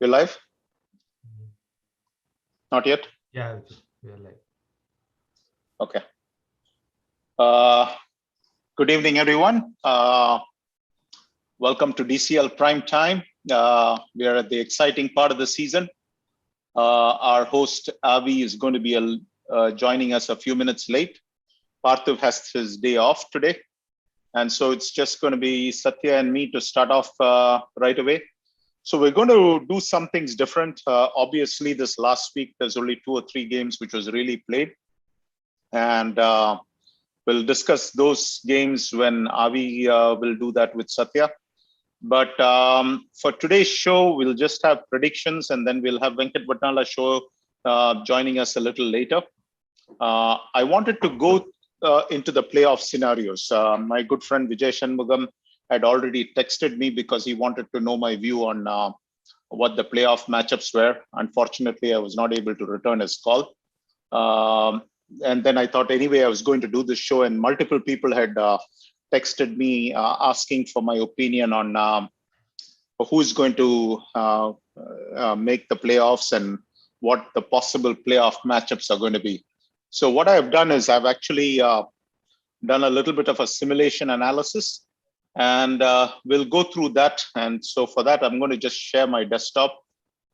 You're live? Not yet? Yeah, we are live. Okay. Good evening, everyone. Welcome to DCL PrimeTime. We are at the exciting part of the season. Our host, Avi, is going to be joining us a few minutes late. Parthiv has his day off today. And so it's just going to be Satya and me to start off right away. So we're going to do some things different. Obviously, this last week, there's only 2 or 3 games which was really played. And we'll discuss those games when Avi will do that with Satya. But for today's show, we'll just have predictions, and then we'll have Venkat Vatnala show joining us a little later. I wanted to go into the playoff scenarios. My good friend Vijay Shanmugam had already texted me because he wanted to know my view on what the playoff matchups were. Unfortunately, I was not able to return his call. And then I thought, anyway, I was going to do this show, and multiple people had texted me asking for my opinion on who's going to make the playoffs and what the possible playoff matchups are going to be. So what I've done is I've actually done a little bit of a simulation analysis, and we'll go through that. And so for that, I'm going to just share my desktop,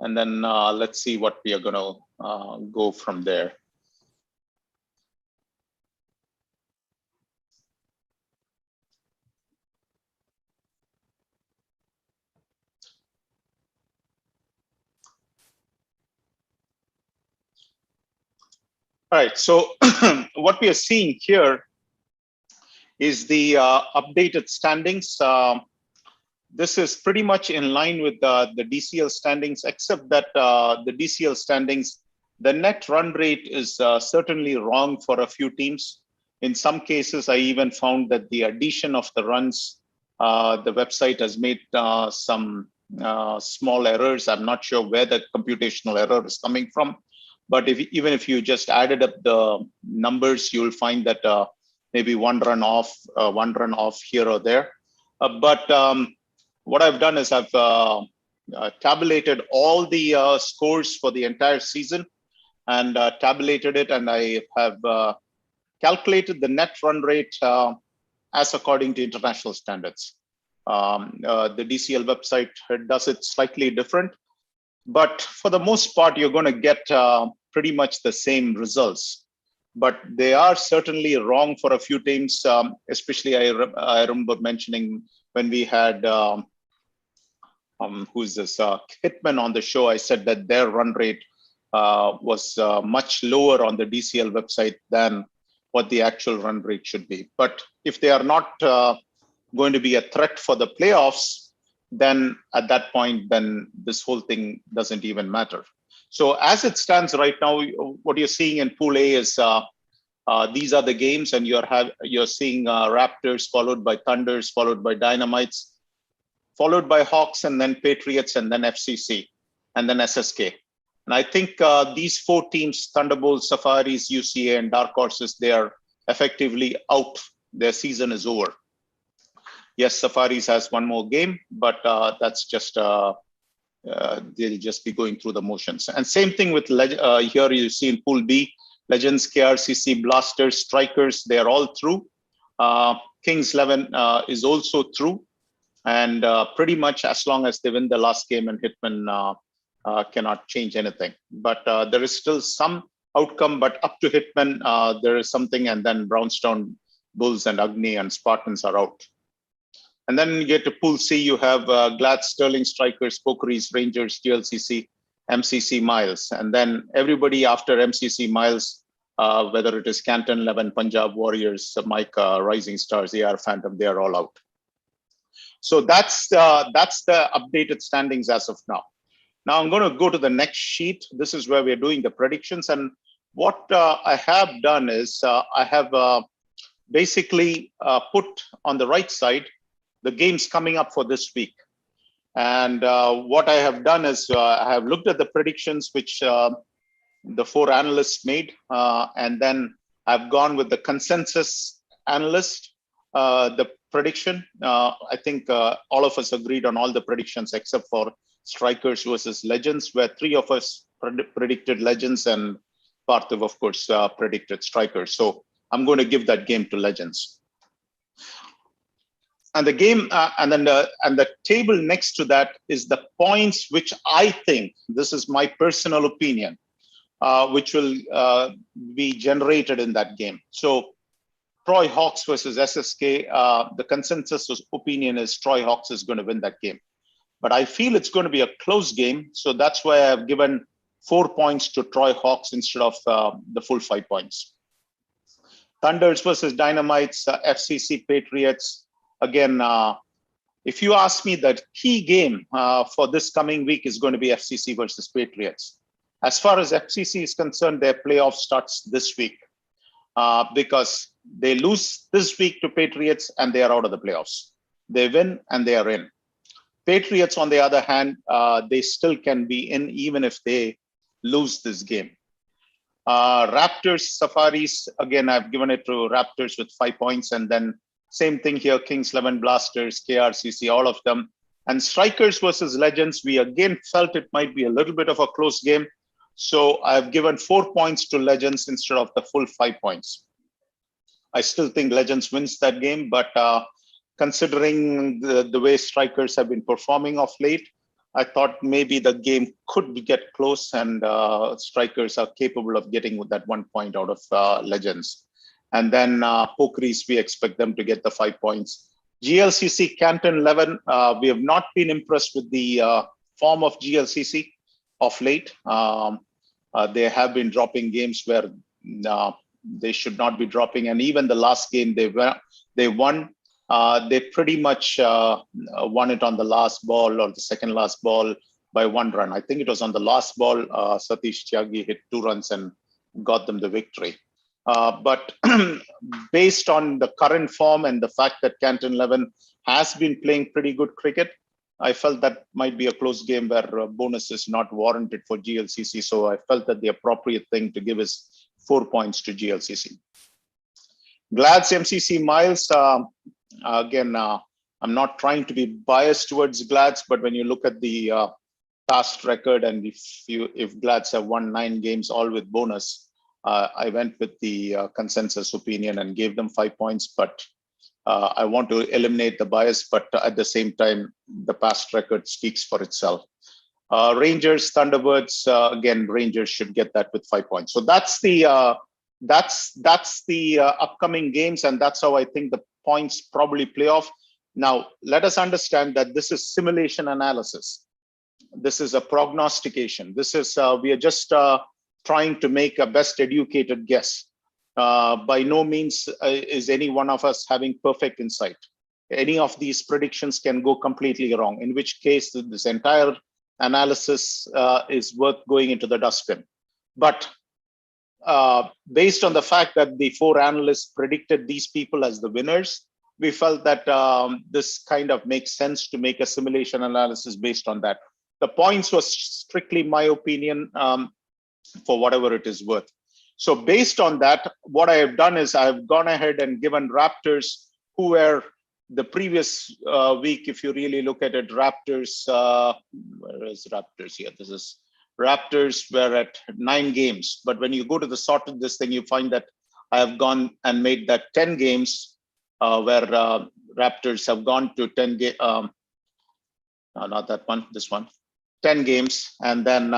and then let's see what we are going to go from there. All right, so what we are seeing here is the updated standings. This is pretty much in line with the DCL standings, except that the DCL standings, the net run rate is certainly wrong for a few teams. In some cases, I even found that the addition of the runs, the website has made some small errors. I'm not sure where the computational error is coming from. But even if you just added up the numbers, you'll find that maybe one run off here or there. But what I've done is I've tabulated all the scores for the entire season and tabulated it, and I have calculated the net run rate as according to international standards. The DCL website does it slightly different. But for the most part, you're going to get pretty much the same results. But they are certainly wrong for a few teams, especially I remember mentioning when we had, who's this, Hitman on the show, I said that their run rate was much lower on the DCL website than what the actual run rate should be. But if they are not going to be a threat for the playoffs, then at that point, then this whole thing doesn't even matter. So as it stands right now, what you're seeing in Pool A is these are the games, and you're seeing Raptors followed by Thunders, followed by Dynamites, followed by Hawks, and then Patriots, and then FCC, and then SSK. And I think these 4 teams, Thunderbolts, Safaris, UCA, and Dark Horses, they are effectively out. Their season is over. Yes, Safaris has 1 more game, but that's just, they'll just be going through the motions. And same thing with, here you see in Pool B, Legends, KRCC, Blasters, Strikers, they're all through. Kings 11 is also through. And pretty much as long as they win the last game, and Hitman cannot change anything. But there is still some outcome, but up to Hitman, there is something, and then Brownstone, Bulls, and Agni, and Spartans are out. And then you get to Pool C, you have Glad, Sterling, Strikers, Pokeries, Rangers, GLCC, MCC, Miles. And then everybody after MCC, Miles, whether it is Canton, 11, Punjab, Warriors, Mica, Rising Stars, AR, Phantom, they are all out. So that's the updated standings as of now. Now I'm going to go to the next sheet. This is where we're doing the predictions. And what I have done is I have basically put on the right side the games coming up for this week. And what I have done is I have looked at the predictions which the 4 analysts made, and then I've gone with the consensus analyst, the prediction. I think all of us agreed on all the predictions except for Strikers versus Legends, where 3 of us predicted Legends and Parthiv, of course, predicted Strikers. So I'm going to give that game to Legends. And the game, and the table next to that is the points, which I think, this is my personal opinion, which will be generated in that game. So Troy Hawks versus SSK, the consensus opinion is Troy Hawks is going to win that game. But I feel it's going to be a close game. So that's why I've given 4 points to Troy Hawks instead of the full 5 points. Thunders versus Dynamites, FCC Patriots. Again, if you ask me, the key game for this coming week is going to be FCC versus Patriots. As far as FCC is concerned, their playoff starts this week because they lose this week to Patriots and they are out of the playoffs. They win and they are in. Patriots, on the other hand, they still can be in even if they lose this game. Raptors, Safaris, again, I've given it to Raptors with 5 points, and then same thing here, Kings 11 Blasters, KRCC, all of them. And Strikers versus Legends, we again felt it might be a little bit of a close game. So I've given 4 points to Legends instead of the full 5 points. I still think Legends wins that game, but considering the way Strikers have been performing of late, I thought maybe the game could get close and Strikers are capable of getting that 1 point out of Legends. And then Pokeries, we expect them to get the 5 points. GLCC Canton 11, we have not been impressed with the form of GLCC of late. They have been dropping games where they should not be dropping. And even the last game they won, they pretty much won it on the last ball or the second last ball by 1 run. I think it was on the last ball, Satish Tyagi hit 2 runs and got them the victory. But based on the current form and the fact that Canton 11 has been playing pretty good cricket, I felt that might be a close game where bonus is not warranted for GLCC. So I felt that the appropriate thing to give is 4 points to GLCC. Glads MCC Miles, again, I'm not trying to be biased towards Glads, but when you look at the past record and if Glads have won 9 games all with bonus, I went with the consensus opinion and gave them 5 points, but I want to eliminate the bias, but at the same time, the past record speaks for itself. Rangers, Thunderbirds, again, Rangers should get that with 5 points. So that's the upcoming games, and that's how I think the points probably play off. Now, let us understand that this is simulation analysis. This is a prognostication. This is, we are just trying to make a best educated guess. By no means is any one of us having perfect insight. Any of these predictions can go completely wrong, in which case this entire analysis is worth going into the dustbin. But based on the fact that the 4 analysts predicted these people as the winners, we felt that this kind of makes sense to make a simulation analysis based on that. The points was strictly my opinion, for whatever it is worth. So based on that, what I have done is I've gone ahead and given Raptors, who were the previous week, if you really look at it, Raptors, where is Raptors here? This is Raptors were at 9 games. But when you go to the sort of this thing, you find that I have gone and made that 10 games where Raptors have gone to 10 games. Not that one, this one. 10 games and then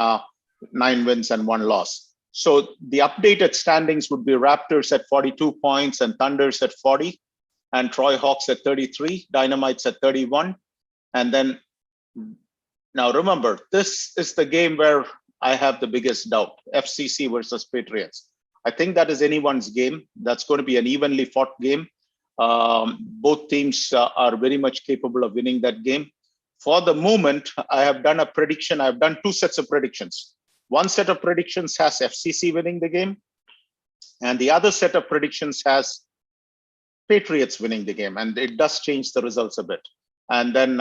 9 wins and 1 loss. So the updated standings would be Raptors at 42 points and Thunders at 40 and Troy Hawks at 33, Dynamites at 31. And then, now remember, this is the game where I have the biggest doubt, FCC versus Patriots. I think that is anyone's game. That's going to be an evenly fought game. Both teams are very much capable of winning that game. For the moment, I have done a prediction. I've done 2 sets of predictions. One set of predictions has FCC winning the game, and the other set of predictions has Patriots winning the game, and it does change the results a bit. And then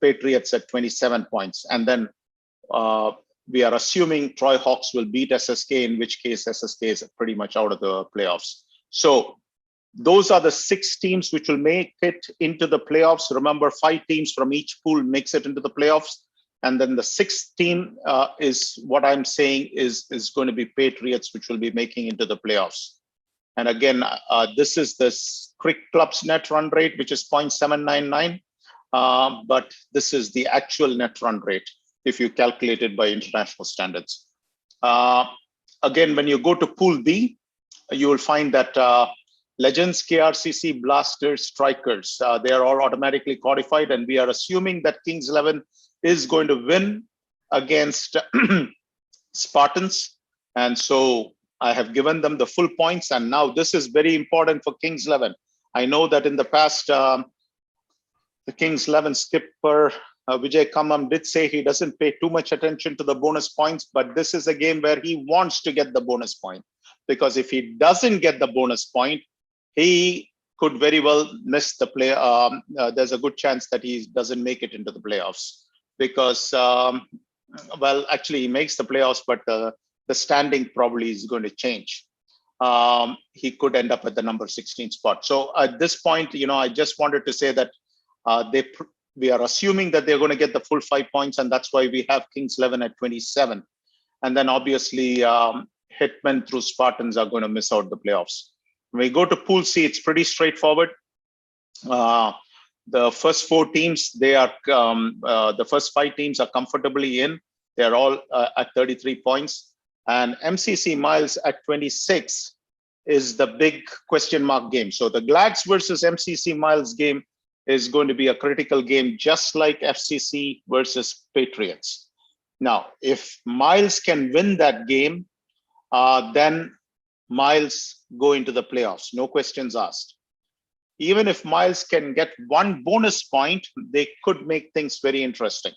Patriots at 27 points. And then we are assuming Troy Hawks will beat SSK, in which case SSK is pretty much out of the playoffs. So those are the 6 teams which will make it into the playoffs. Remember, 5 teams from each pool makes it into the playoffs. And then the 6th team is what I'm saying is going to be Patriots, which will be making into the playoffs. And again, this is this Crick Club's net run rate, which is 0.799. But this is the actual net run rate if you calculate it by international standards. Again, when you go to Pool B, you will find that Legends, KRCC, Blasters, Strikers, they are all automatically codified, and we are assuming that Kings 11 is going to win against Spartans. And so I have given them the full points. And now this is very important for Kings 11. I know that in the past, the Kings 11 skipper, Vijay Kamam, did say he doesn't pay too much attention to the bonus points, but this is a game where he wants to get the bonus point, because if he doesn't get the bonus point, he could very well miss the play. There's a good chance that he doesn't make it into the playoffs because, well, actually he makes the playoffs, but the standing probably is going to change. He could end up at the number 16 spot. So at this point, I just wanted to say that we are assuming that they're going to get the full 5 points, and that's why we have Kings 11 at 27. And then obviously Hitmen through Spartans are going to miss out the playoffs. When we go to Pool C, it's pretty straightforward. The first 4 teams, they are the first 5 teams are comfortably in. They're all at 33 points. And MCC Miles at 26 is the big question mark game. So the Glads versus MCC Miles game is going to be a critical game, just like FCC versus Patriots. Now, if Miles can win that game, then Miles go into the playoffs, no questions asked. Even if Miles can get 1 bonus point, they could make things very interesting,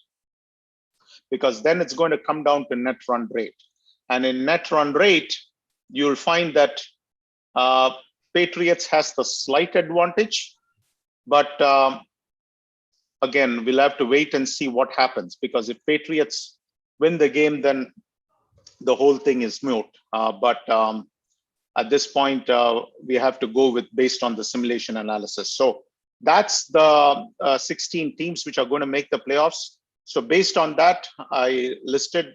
because then it's going to come down to net run rate. And in net run rate, you'll find that Patriots has the slight advantage, but again, we'll have to wait and see what happens, because if Patriots win the game, then the whole thing is moot. But at this point, we have to go with based on the simulation analysis. So that's the 16 teams which are going to make the playoffs. So based on that, I listed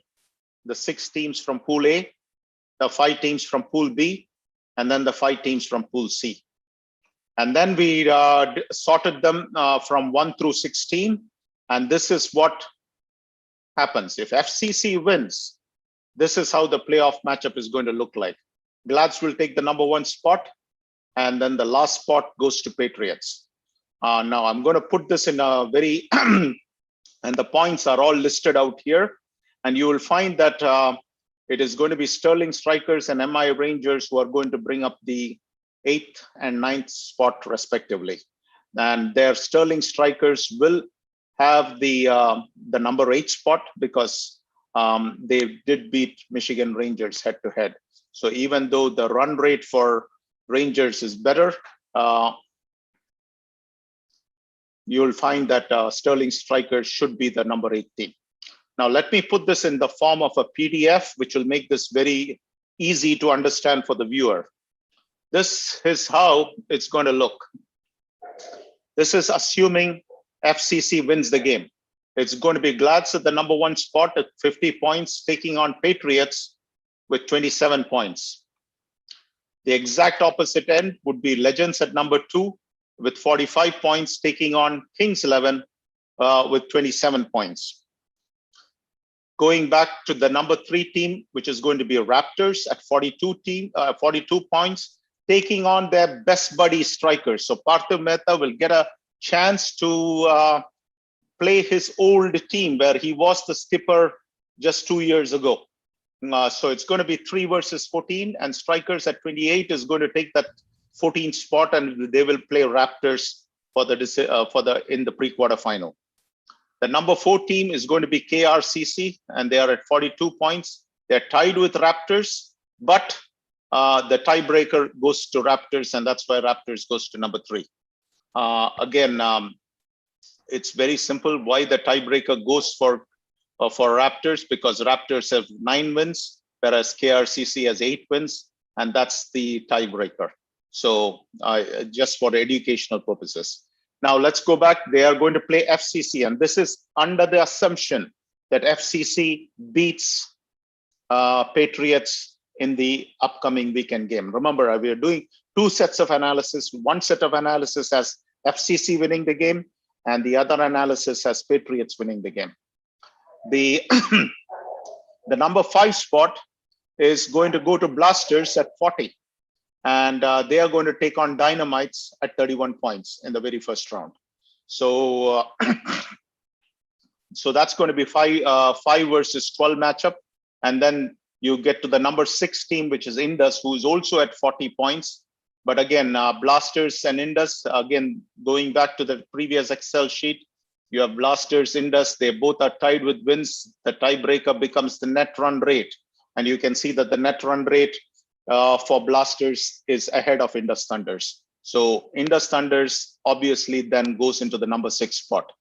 the 6 teams from Pool A, the 5 teams from Pool B, and then the 5 teams from Pool C. And then we sorted them from 1 through 16. And this is what happens. If FCC wins, this is how the playoff matchup is going to look like. Glads will take the number 1 spot, and then the last spot goes to Patriots. Now I'm going to put this in a very, and the points are all listed out here. And you will find that it is going to be Sterling Strikers and MI Rangers who are going to bring up the 8th and 9th spot respectively. And their Sterling Strikers will have the number 8 spot, because they did beat Michigan Rangers head to head. So even though the run rate for Rangers is better, you'll find that Sterling Strikers should be the number 8 team. Now, let me put this in the form of a PDF, which will make this very easy to understand for the viewer. This is how it's going to look. This is assuming FCC wins the game. It's going to be Glads at the number 1 spot at 50 points, taking on Patriots with 27 points. The exact opposite end would be Legends at number 2 with 45 points, taking on Kings 11 with 27 points. Going back to the number 3 team, which is going to be Raptors at 42 points, taking on their best buddy Strikers. So Parthiv Mehta will get a chance to play his old team where he was the skipper just 2 years ago. So it's going to be 3 versus 14, and Strikers at 28 is going to take that 14th spot, and they will play Raptors for the in the pre-quarter final. The number 4 team is going to be KRCC, and they are at 42 points. They're tied with Raptors, but the tiebreaker goes to Raptors, and that's why Raptors goes to number 3. Again, it's very simple why the tiebreaker goes for Raptors, because Raptors have 9 wins, whereas KRCC has 8 wins, and that's the tiebreaker. So just for educational purposes. Now let's go back. They are going to play FCC, and this is under the assumption that FCC beats Patriots in the upcoming weekend game. Remember, we are doing two sets of analysis. One set of analysis has FCC winning the game, and the other analysis has Patriots winning the game. The the number 5 spot is going to go to Blasters at 40. And they are going to take on Dynamites at 31 points in the very first round. So, so that's going to be 5 versus 12 matchup. And then you get to the number 6 team, which is Indus, who is also at 40 points. But again, Blasters and Indus, again, going back to the previous Excel sheet, you have Blasters, Indus, they both are tied with wins. The tiebreaker becomes the net run rate. And you can see that the net run rate for Blasters is ahead of Indus Thunders. So Indus Thunders obviously then goes into the number 6 spot.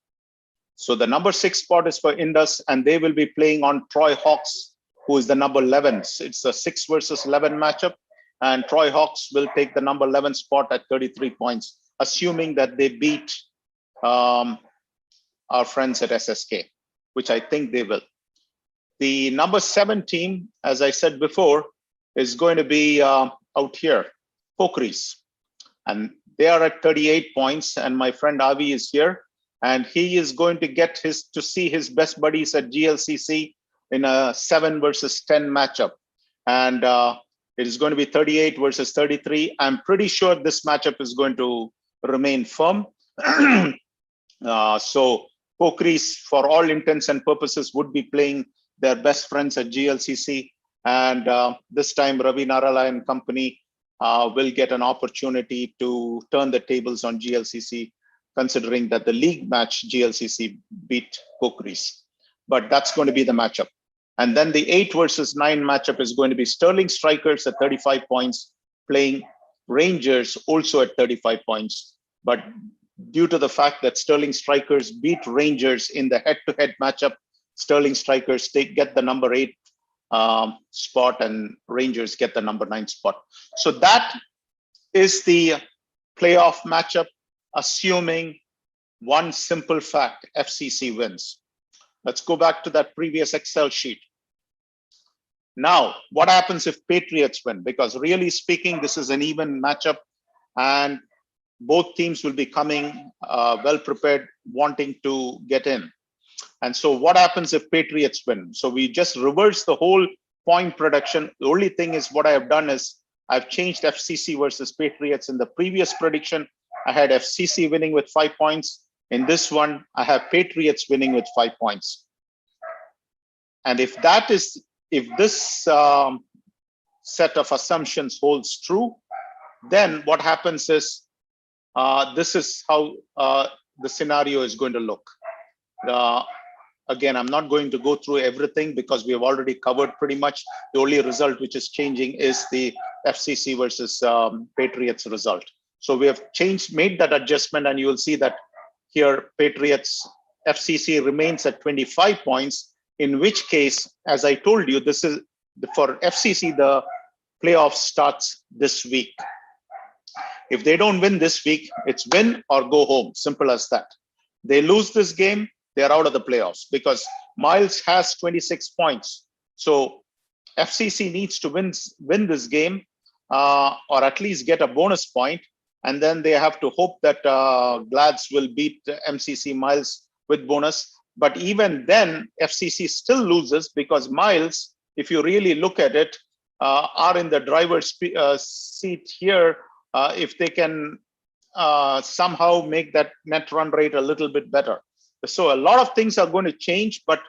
So the number 6 spot is for Indus, and they will be playing on Troy Hawks, who is the number 11. It's a 6 versus 11 matchup, and Troy Hawks will take the number 11 spot at 33 points, assuming that they beat our friends at SSK, which I think they will. The number 7 team, as I said before, is going to be out here, Pokris. And they are at 38 points. And my friend Avi is here. And he is going to get to see his best buddies at GLCC in a 7 versus 10 matchup. And it is going to be 38 versus 33. I'm pretty sure this matchup is going to remain firm. So Pokris, for all intents and purposes, would be playing their best friends at GLCC. And this time, Ravi Narala and company will get an opportunity to turn the tables on GLCC, considering that the league match GLCC beat Pokris. But that's going to be the matchup. And then the 8 versus 9 matchup is going to be Sterling Strikers at 35 points, playing Rangers also at 35 points. But due to the fact that Sterling Strikers beat Rangers in the head-to-head matchup, Sterling Strikers get the number 8 spot, and Rangers get the number 9 spot. So that is the playoff matchup, assuming one simple fact: FCC wins. Let's go back to that previous Excel sheet. Now, what happens if Patriots win? Because really speaking, this is an even matchup, and both teams will be coming well prepared, wanting to get in. And so what happens if Patriots win? So we just reverse the whole point production. The only thing is, what I have done is I've changed FCC versus Patriots. In the previous prediction, I had FCC winning with 5 points. In this one, I have Patriots winning with 5 points. And if this set of assumptions holds true, then what happens is this is how the scenario is going to look. Again, I'm not going to go through everything because we have already covered pretty much. The only result which is changing is the FCC versus Patriots result. So we have made that adjustment, and you will see that here Patriots FCC remains at 25 points, in which case, as I told you, this is for FCC, the playoff starts this week. If they don't win this week, it's win or go home. Simple as that. They lose this game, they're out of the playoffs, because Miles has 26 points. So FCC needs to win this game or at least get a bonus point. And then they have to hope that Glads will beat MCC Miles with bonus. But even then, FCC still loses because Miles, if you really look at it, are in the driver's seat here if they can somehow make that net run rate a little bit better. So a lot of things are going to change, but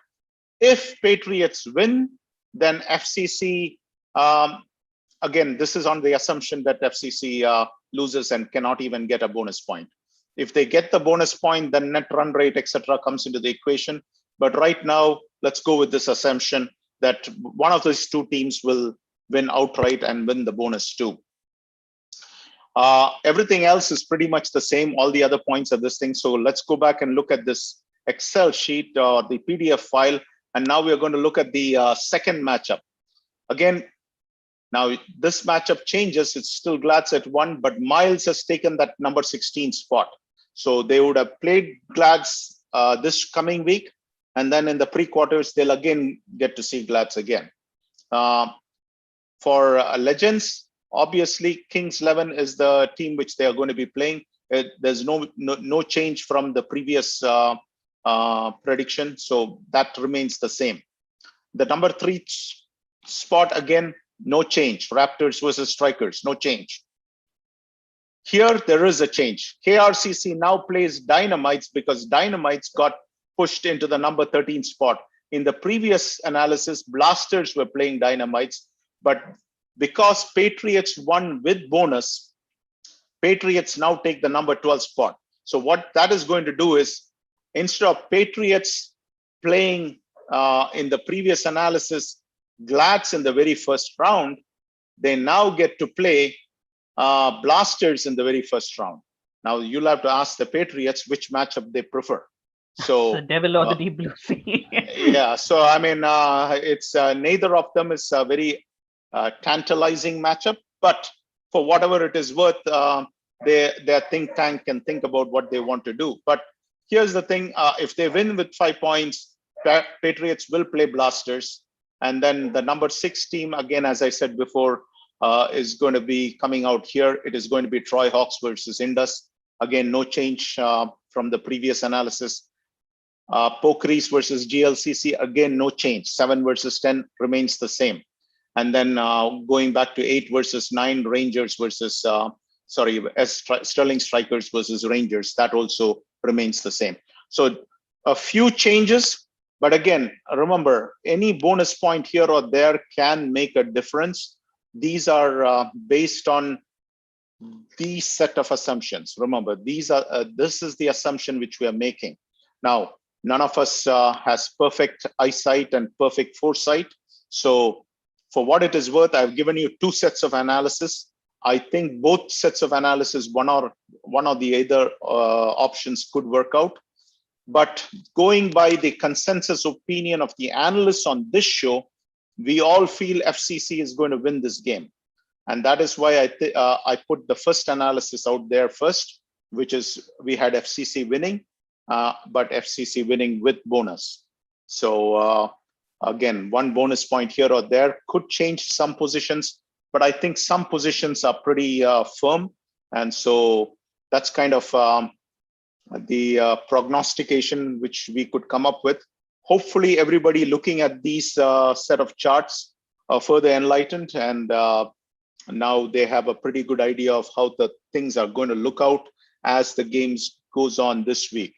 if Patriots win, then FCC, again, this is on the assumption that FCC loses and cannot even get a bonus point. If they get the bonus point, then net run rate, etc., comes into the equation. But right now, let's go with this assumption that one of these two teams will win outright and win the bonus too. Everything else is pretty much the same. All the other points are this thing. So let's go back and look at this Excel sheet or the PDF file. And now we're going to look at the second matchup. Again, Now, this matchup changes. It's still Glads at 1, but Miles has taken that number 16 spot. So they would have played Glads this coming week. And then in the pre-quarters, they'll again get to see Glads again. For Legends, obviously, Kings 11 is the team which they are going to be playing. There's no change from the previous prediction. So that remains the same. The number 3 spot, again, no change. Raptors versus Strikers, no change. Here, there is a change. KRCC now plays Dynamites because Dynamites got pushed into the number 13 spot. In the previous analysis, Blasters were playing Dynamites, but because Patriots won with bonus, Patriots now take the number 12 spot. So what that is going to do is, instead of Patriots playing in the previous analysis Glads in the very first round, they now get to play Blasters in the very first round. Now you'll have to ask the Patriots which matchup they prefer. So the devil or the deep blue sea. Yeah, so I mean, it's neither of them is a very tantalizing matchup, but for whatever it is worth, their think tank can think about what they want to do. But here's the thing: if they win with 5 points, Patriots will play Blasters. And then the number 6 team, again, as I said before, is going to be coming out here. It is going to be Troy Hawks versus Indus. Again, no change from the previous analysis. Pokeries versus GLCC, again, no change. 7 versus 10 remains the same. And then going back to 8 versus 9, Rangers versus, Sterling Strikers versus Rangers, that also remains the same. So a few changes. But again, remember, any bonus point here or there can make a difference. These are based on these set of assumptions. Remember, these are this is the assumption which we are making. Now, none of us has perfect eyesight and perfect foresight. So for what it is worth, I've given you 2 sets of analysis. I think both sets of analysis, one or the other options could work out. But going by the consensus opinion of the analysts on this show, we all feel FCC is going to win this game. And that is why I put the first analysis out there first, which is we had FCC winning, but FCC winning with bonus. So again, 1 bonus point here or there could change some positions, but I think some positions are pretty firm. And so that's kind of the prognostication which we could come up with. Hopefully everybody looking at these set of charts are further enlightened, and now they have a pretty good idea of how the things are going to look out as the games goes on this week.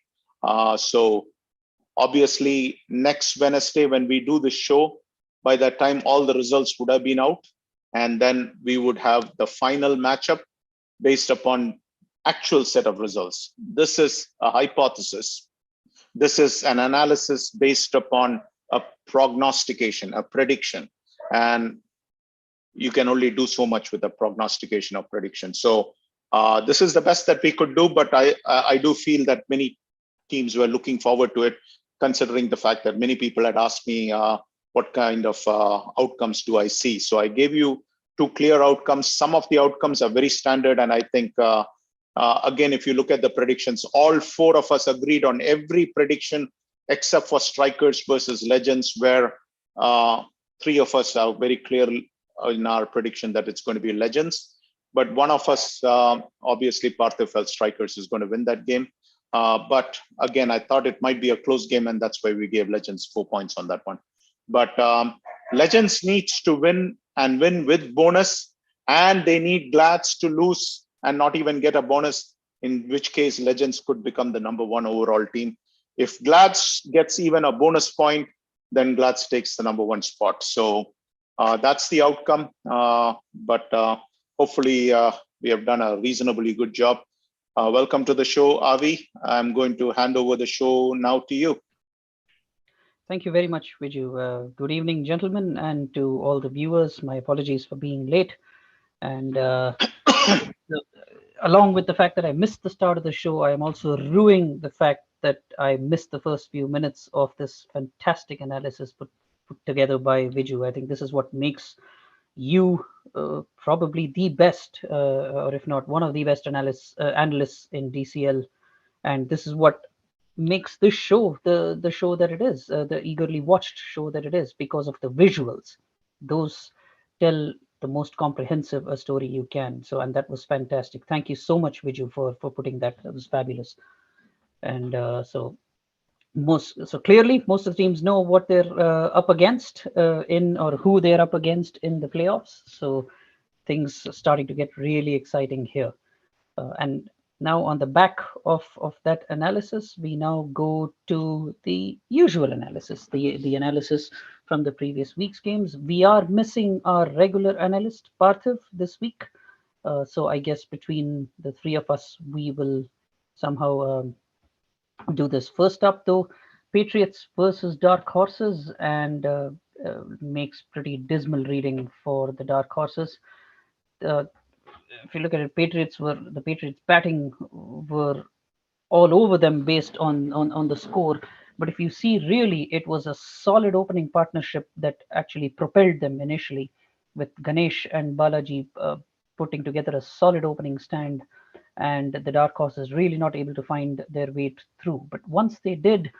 So obviously next Wednesday when we do the show, by that time all the results would have been out, and then we would have the final matchup based upon actual set of results. This is a hypothesis. This is an analysis based upon a prognostication, a prediction. And you can only do so much with a prognostication or prediction. So this is the best that we could do, but I do feel that many teams were looking forward to it, considering the fact that many people had asked me what kind of outcomes do I see. So I gave you 2 clear outcomes. Some of the outcomes are very standard, and I think again, if you look at the predictions, all 4 of us agreed on every prediction except for Strikers versus Legends, where 3 of us are very clear in our prediction that it's going to be Legends. But one of us, obviously, Partha felt Strikers is going to win that game. But again, I thought it might be a close game, and that's why we gave Legends 4 points on that one. But Legends needs to win and win with bonus, and they need Glads to lose and not even get a bonus, in which case Legends could become the number 1 overall team. If Glads gets even a bonus point, then Glads takes the number 1 spot. So that's the outcome. But hopefully we have done a reasonably good job. Welcome to the show, Avi. I'm going to hand over the show now to you. Thank you very much, Viju. Good evening, gentlemen, and to all the viewers. My apologies for being late. And along with the fact that I missed the start of the show, I am also ruining the fact that I missed the first few minutes of this fantastic analysis put together by Viju. I think this is what makes you, probably the best, or if not one of the best analysts in DCL, and this is what makes this show the show that it is, the eagerly watched show that it is, because of the visuals. Those tell the most comprehensive a story you can. So, and that was fantastic. Thank you so much, Viju, for putting that. That was fabulous. And so clearly most of the teams know what they're up against in, or who they're up against in the playoffs. So things are starting to get really exciting here. And now on the back of that analysis, we now go to the usual analysis, the analysis from the previous week's games. We are missing our regular analyst, Parthiv, this week. So I guess between the three of us, we will somehow do this. First up, though, Patriots versus Dark Horses, and makes pretty dismal reading for the Dark Horses. Uh, if you look at it, the Patriots batting were all over them based on the score. But if you see, really, it was a solid opening partnership that actually propelled them initially, with Ganesh and Balaji putting together a solid opening stand, and the Dark Horses really not able to find their way through. But once they did,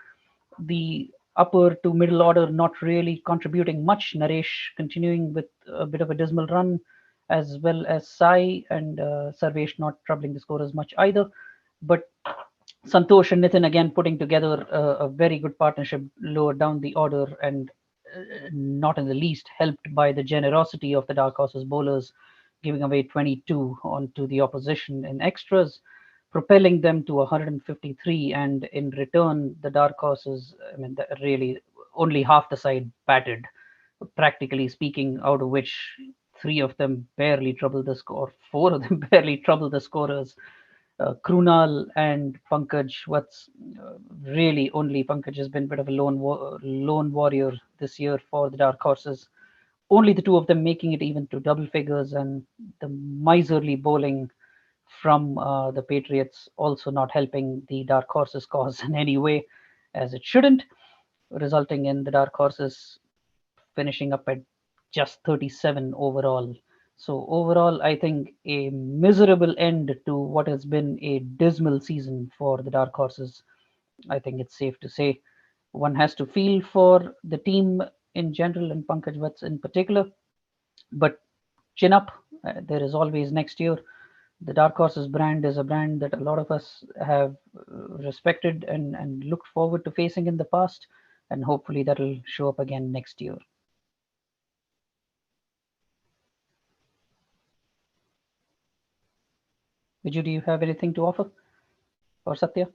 the upper to middle order not really contributing much. Naresh continuing with a bit of a dismal run, as well as Sai and Sarvesh not troubling the score as much either. But Santosh and Nitin again putting together a very good partnership lower down the order, and not in the least helped by the generosity of the Dark Horses bowlers, giving away 22 onto the opposition in extras, propelling them to 153. And in return, the Dark Horses, I mean, really only half the side batted, practically speaking, out of which three of them barely troubled the score, four of them barely troubled the scorers. Krunal and Pankaj, what's really only Pankaj has been a bit of a lone warrior this year for the Dark Horses. Only the two of them making it even to double figures, and the miserly bowling from the Patriots also not helping the Dark Horses cause in any way, as it shouldn't, resulting in the Dark Horses finishing up at just 37 overall. So overall, I think a miserable end to what has been a dismal season for the Dark Horses. I think it's safe to say one has to feel for the team in general and Pankaj Vats in particular. But chin up, there is always next year. The Dark Horses brand is a brand that a lot of us have respected and looked forward to facing in the past, and hopefully that'll show up again next year. Viju, do you have anything to offer? Or Satya?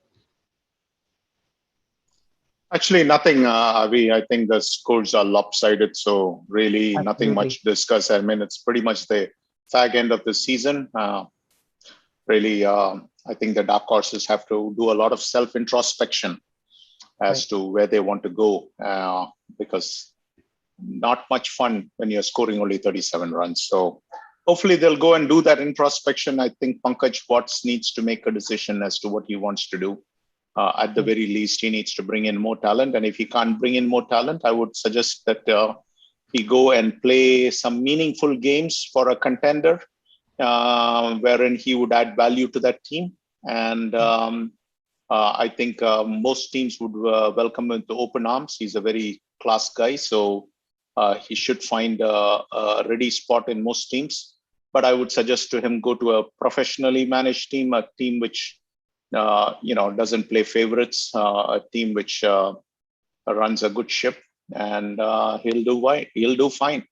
Actually, nothing, Avi. I think the scores are lopsided, so really nothing much to discuss. I mean, it's pretty much the fag end of the season. Really, I think the Dark Horses have to do a lot of self-introspection as to where they want to go, because not much fun when you're scoring only 37 runs. So hopefully they'll go and do that introspection. I think Pankaj Watts needs to make a decision as to what he wants to do. At the very least, he needs to bring in more talent. And if he can't bring in more talent, I would suggest that he go and play some meaningful games for a contender, wherein he would add value to that team. And I think most teams would welcome him to open arms. He's a very class guy, so he should find a ready spot in most teams. But I would suggest to him go to a professionally managed team, a team which doesn't play favorites, a team which runs a good ship, and he'll do fine.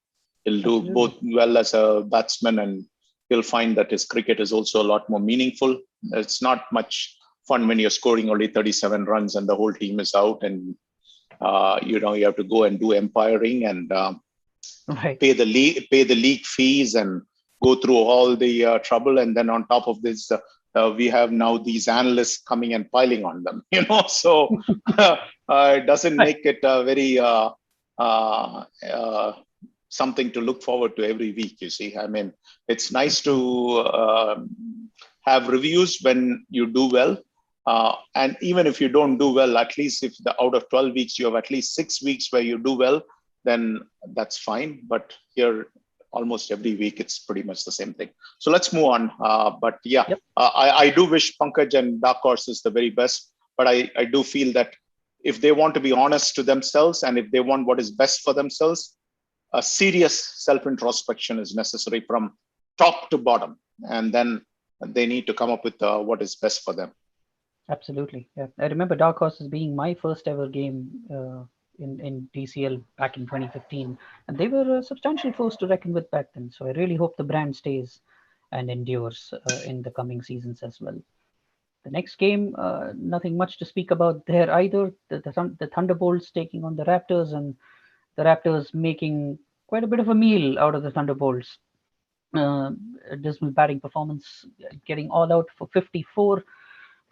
He'll do both well as a batsman, and he'll find that his cricket is also a lot more meaningful. It's not much fun when you're scoring only 37 runs and the whole team is out, and you have to go and do umpiring and pay the league fees and go through all the trouble, and then on top of this, we have now these analysts coming and piling on them. So it doesn't make it very something to look forward to every week. You see, I mean, it's nice to have reviews when you do well. And even if you don't do well, at least if out of 12 weeks, you have at least 6 weeks where you do well, then that's fine. But here, almost every week it's pretty much the same thing. So let's move on. But yeah, Yep. I do wish Pankaj and Dark Horses the very best. But I do feel that if they want to be honest to themselves and if they want what is best for themselves, a serious self-introspection is necessary from top to bottom. And then they need to come up with what is best for them. Absolutely. Yeah. I remember Dark Horses being my first ever game in DCL back in 2015. And they were a substantial force to reckon with back then. So I really hope the brand stays and endures in the coming seasons as well. The next game, nothing much to speak about there either. The Thunderbolts taking on the Raptors, and the Raptors making quite a bit of a meal out of the Thunderbolts. A dismal batting performance, getting all out for 54.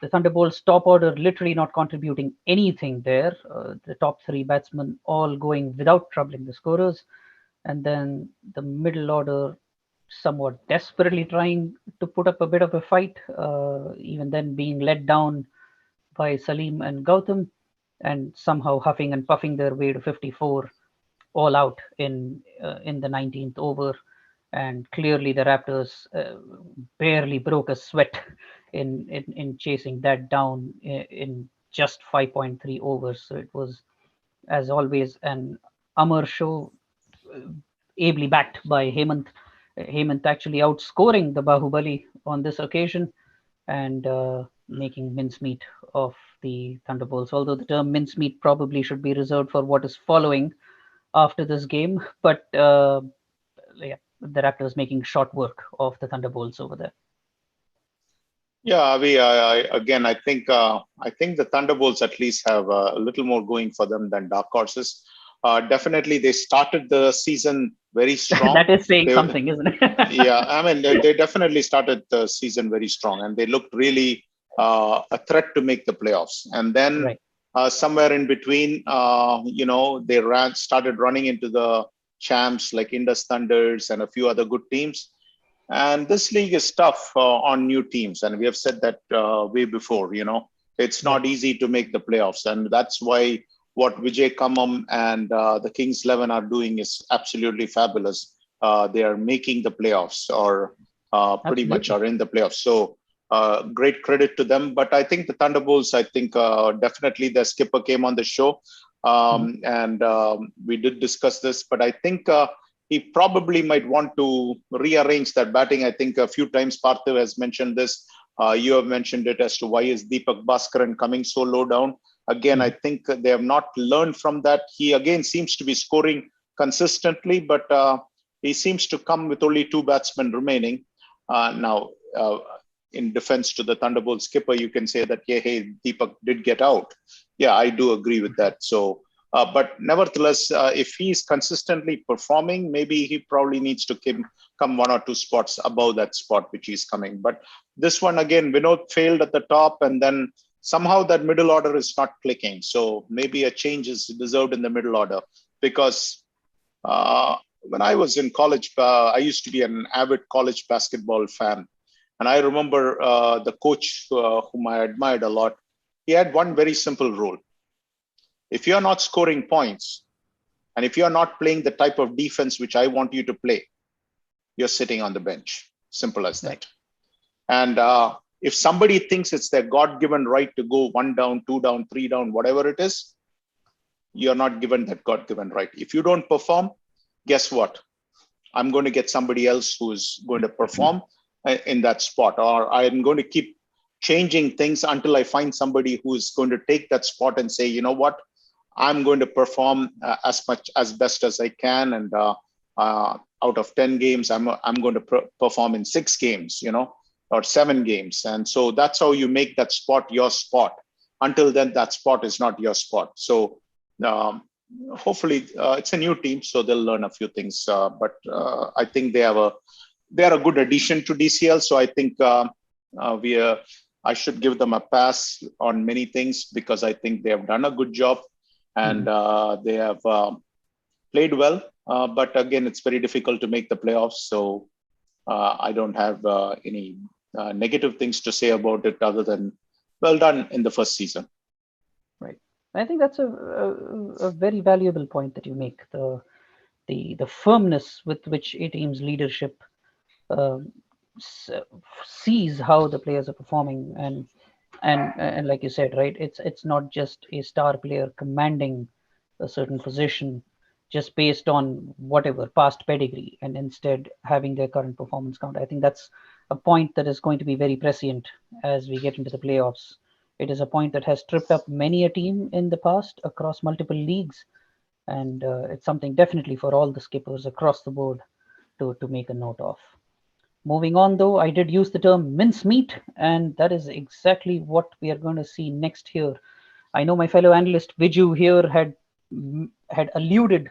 The Thunderbolts top order literally not contributing anything there. The top three batsmen all going without troubling the scorers. And then the middle order somewhat desperately trying to put up a bit of a fight, even then being let down by Salim and Gautam, and somehow huffing and puffing their way to 54 all out in the 19th over. And clearly the Raptors barely broke a sweat in chasing that down in just 5.3 overs. So it was, as always, an Amar show, ably backed by Hemant. Hemant actually outscoring the Bahubali on this occasion and making mincemeat of the Thunderbolts. Although the term mincemeat probably should be reserved for what is following after this game, but yeah, the Raptors making short work of the Thunderbolts over there. Yeah, Avi, again, I think the Thunderbolts at least have a little more going for them than Dark Horses. Definitely, they started the season very strong. That is saying something, isn't it? Yeah, I mean, they definitely started the season very strong, and they looked really a threat to make the playoffs. And then right. Somewhere in between, they started running into the champs like Indus Thunders and a few other good teams. And this league is tough on new teams, and we have said that way before. It's not easy to make the playoffs, and that's why what Vijay Kamam and the Kings 11 are doing is absolutely fabulous. They are making the playoffs, or pretty much are in the playoffs. So great credit to them. But I think the Thunderbolts, definitely the skipper came on the show, and we did discuss this. But I think he probably might want to rearrange that batting. I think a few times Parthiv has mentioned this. You have mentioned it as to why is Deepak Bhaskaran coming so low down. Again, I think they have not learned from that. He again seems to be scoring consistently, but he seems to come with only two batsmen remaining. Now, in defense to the Thunderbolt skipper, you can say that, yeah, hey, Deepak did get out. Yeah, I do agree with that. So, but nevertheless, if he's consistently performing, maybe he probably needs to come one or two spots above that spot which he's coming. But this one, again, Vinod failed at the top, and then somehow that middle order is not clicking. So maybe a change is deserved in the middle order, because when I was in college, I used to be an avid college basketball fan. And I remember the coach whom I admired a lot, he had one very simple rule. If you're not scoring points, and if you're not playing the type of defense which I want you to play, you're sitting on the bench. Simple as that. And if somebody thinks it's their God-given right to go 1 down, 2 down, 3 down, whatever it is, you're not given that God-given right. If you don't perform, guess what? I'm going to get somebody else who's going to perform in that spot, or I'm going to keep changing things until I find somebody who's going to take that spot and say, you know what, I'm going to perform as best as I can, and out of 10 games, I'm going to perform in 6 games, or 7 games. And so that's how you make that spot your spot. Until then, that spot is not your spot. So hopefully it's a new team, so they'll learn a few things. But I think they are a good addition to DCL. So I think I should give them a pass on many things, because I think they have done a good job, and they have played well. But again, it's very difficult to make the playoffs. So I don't have any negative things to say about it, other than well done in the first season. Right. I think that's a very valuable point that you make. The the firmness with which a team's leadership uh, sees how the players are performing, and like you said, right, it's not just a star player commanding a certain position just based on whatever past pedigree, and instead having their current performance count. I think that's a point that is going to be very prescient as we get into the playoffs. It is a point that has tripped up many a team in the past across multiple leagues, and it's something definitely for all the skippers across the board to make a note of. Moving on, though, I did use the term mincemeat, and that is exactly what we are going to see next here. I know my fellow analyst Viju here had alluded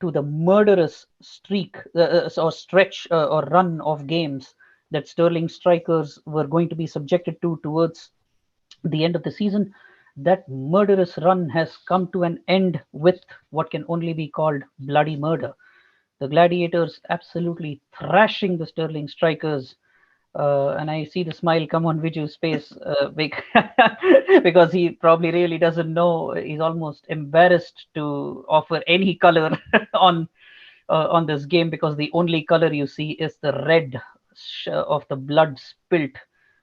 to the murderous streak or stretch or run of games that Sterling strikers were going to be subjected to towards the end of the season. That murderous run has come to an end with what can only be called bloody murder. The Gladiators absolutely thrashing the Sterling strikers. And I see the smile come on Viju's face because he probably really doesn't know. He's almost embarrassed to offer any color on on this game, because the only color you see is the red of the blood spilt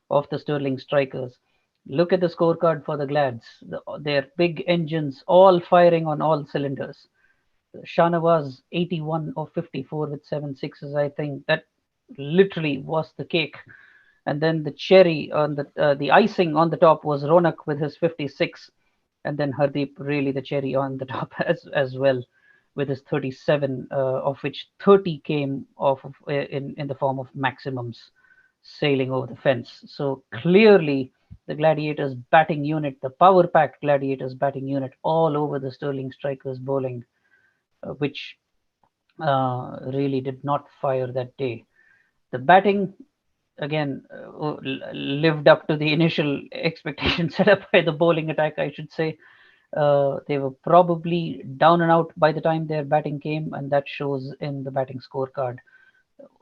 of the Sterling strikers. Look at the scorecard for the Glads. Their big engines all firing on all cylinders. Shanawaz 81 of 54 with 7 sixes. I think that literally was the cake. And then the cherry on the icing on the top was Ronak with his 56, and then Hardeep really the cherry on the top as well with his 37, of which 30 came off of, in the form of maximums sailing over the fence. So clearly the Gladiators batting unit, the power pack Gladiators batting unit, all over the Sterling strikers bowling, which really did not fire that day. The batting again lived up to the initial expectation set up by the bowling attack, I should say. They were probably down and out by the time their batting came, and that shows in the batting scorecard.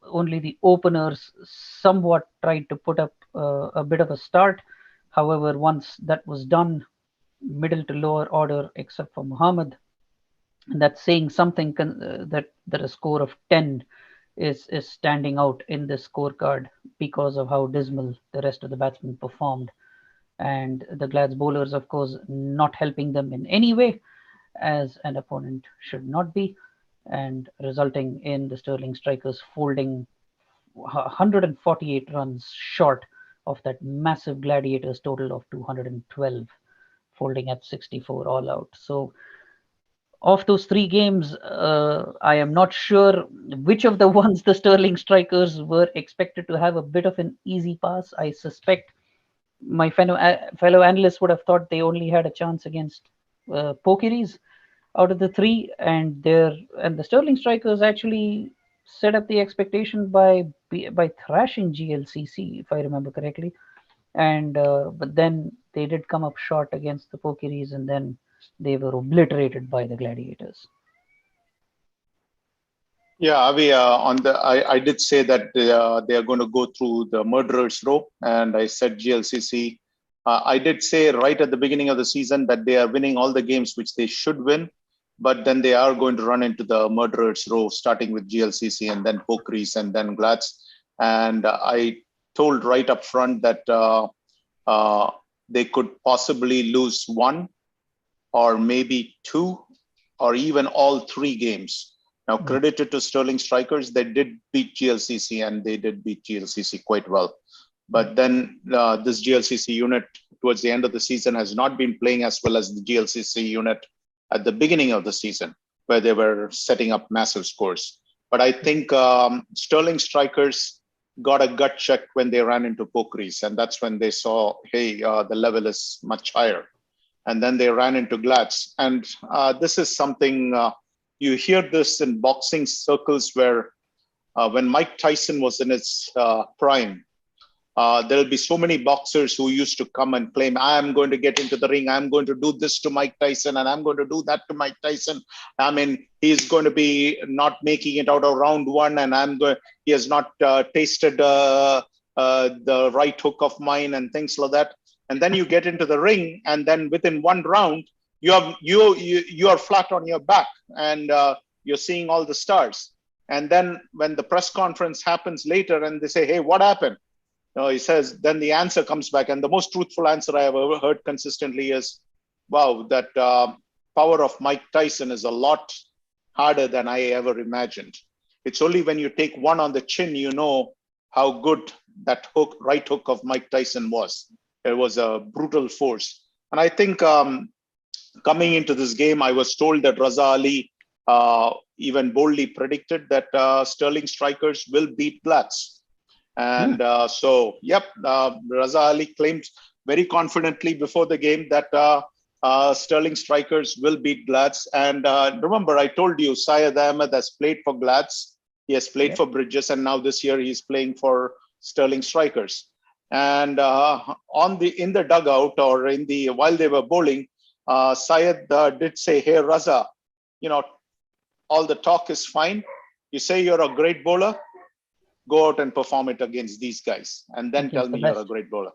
Only the openers somewhat tried to put up a bit of a start. However, once that was done, middle to lower order, except for Muhammad, and that's saying something, that a score of 10 is standing out in this scorecard because of how dismal the rest of the batsmen performed, and the Glad's bowlers, of course, not helping them in any way, as an opponent should not be, and resulting in the Sterling strikers folding 148 runs short of that massive Gladiators total of 212, folding at 64 all out. So of those three games, I am not sure which of the ones the Sterling strikers were expected to have a bit of an easy pass. I suspect my fellow analysts would have thought they only had a chance against Pokiries out of the three, and the Sterling strikers actually set up the expectation by thrashing GLCC, if I remember correctly, and but then they did come up short against the Pokiries, and then they were obliterated by the Gladiators. Yeah, Avi, I did say that they are going to go through the murderer's row, and I said GLCC. I did say right at the beginning of the season that they are winning all the games which they should win, but then they are going to run into the murderer's row, starting with GLCC and then Pokeries and then Glads. And I told right up front that they could possibly lose one or maybe two or even all three games. Now, credited to Sterling strikers, they did beat GLCC and they did beat GLCC quite well. But then this GLCC unit towards the end of the season has not been playing as well as the GLCC unit at the beginning of the season, where they were setting up massive scores. But I think Sterling strikers got a gut check when they ran into Pokeries, and that's when they saw, hey, the level is much higher. And then they ran into Glads. And this is something, you hear this in boxing circles where when Mike Tyson was in his prime, there'll be so many boxers who used to come and claim, I'm going to get into the ring, I'm going to do this to Mike Tyson, and I'm going to do that to Mike Tyson. I mean, he's going to be not making it out of round one, and he has not tasted the right hook of mine and things like that. And then you get into the ring, and then within one round, you are flat on your back, and you're seeing all the stars. And then when the press conference happens later and they say, hey, what happened? He says, then the answer comes back. And the most truthful answer I have ever heard consistently is, wow, that power of Mike Tyson is a lot harder than I ever imagined. It's only when you take one on the chin, you know how good that right hook of Mike Tyson was. It was a brutal force. And I think coming into this game, I was told that Raza Ali even boldly predicted that Sterling Strikers will beat Blacks. And so, yep, Raza Ali claimed very confidently before the game that Sterling Strikers will beat Glads. And remember, I told you, Syed Ahmed has played for Glads. He has played for Bridges, and now this year he's playing for Sterling Strikers. And in the dugout or while they were bowling, Syed did say, "Hey Raza, all the talk is fine. You say you're a great bowler. Go out and perform it against these guys, and then tell me you're a great bowler."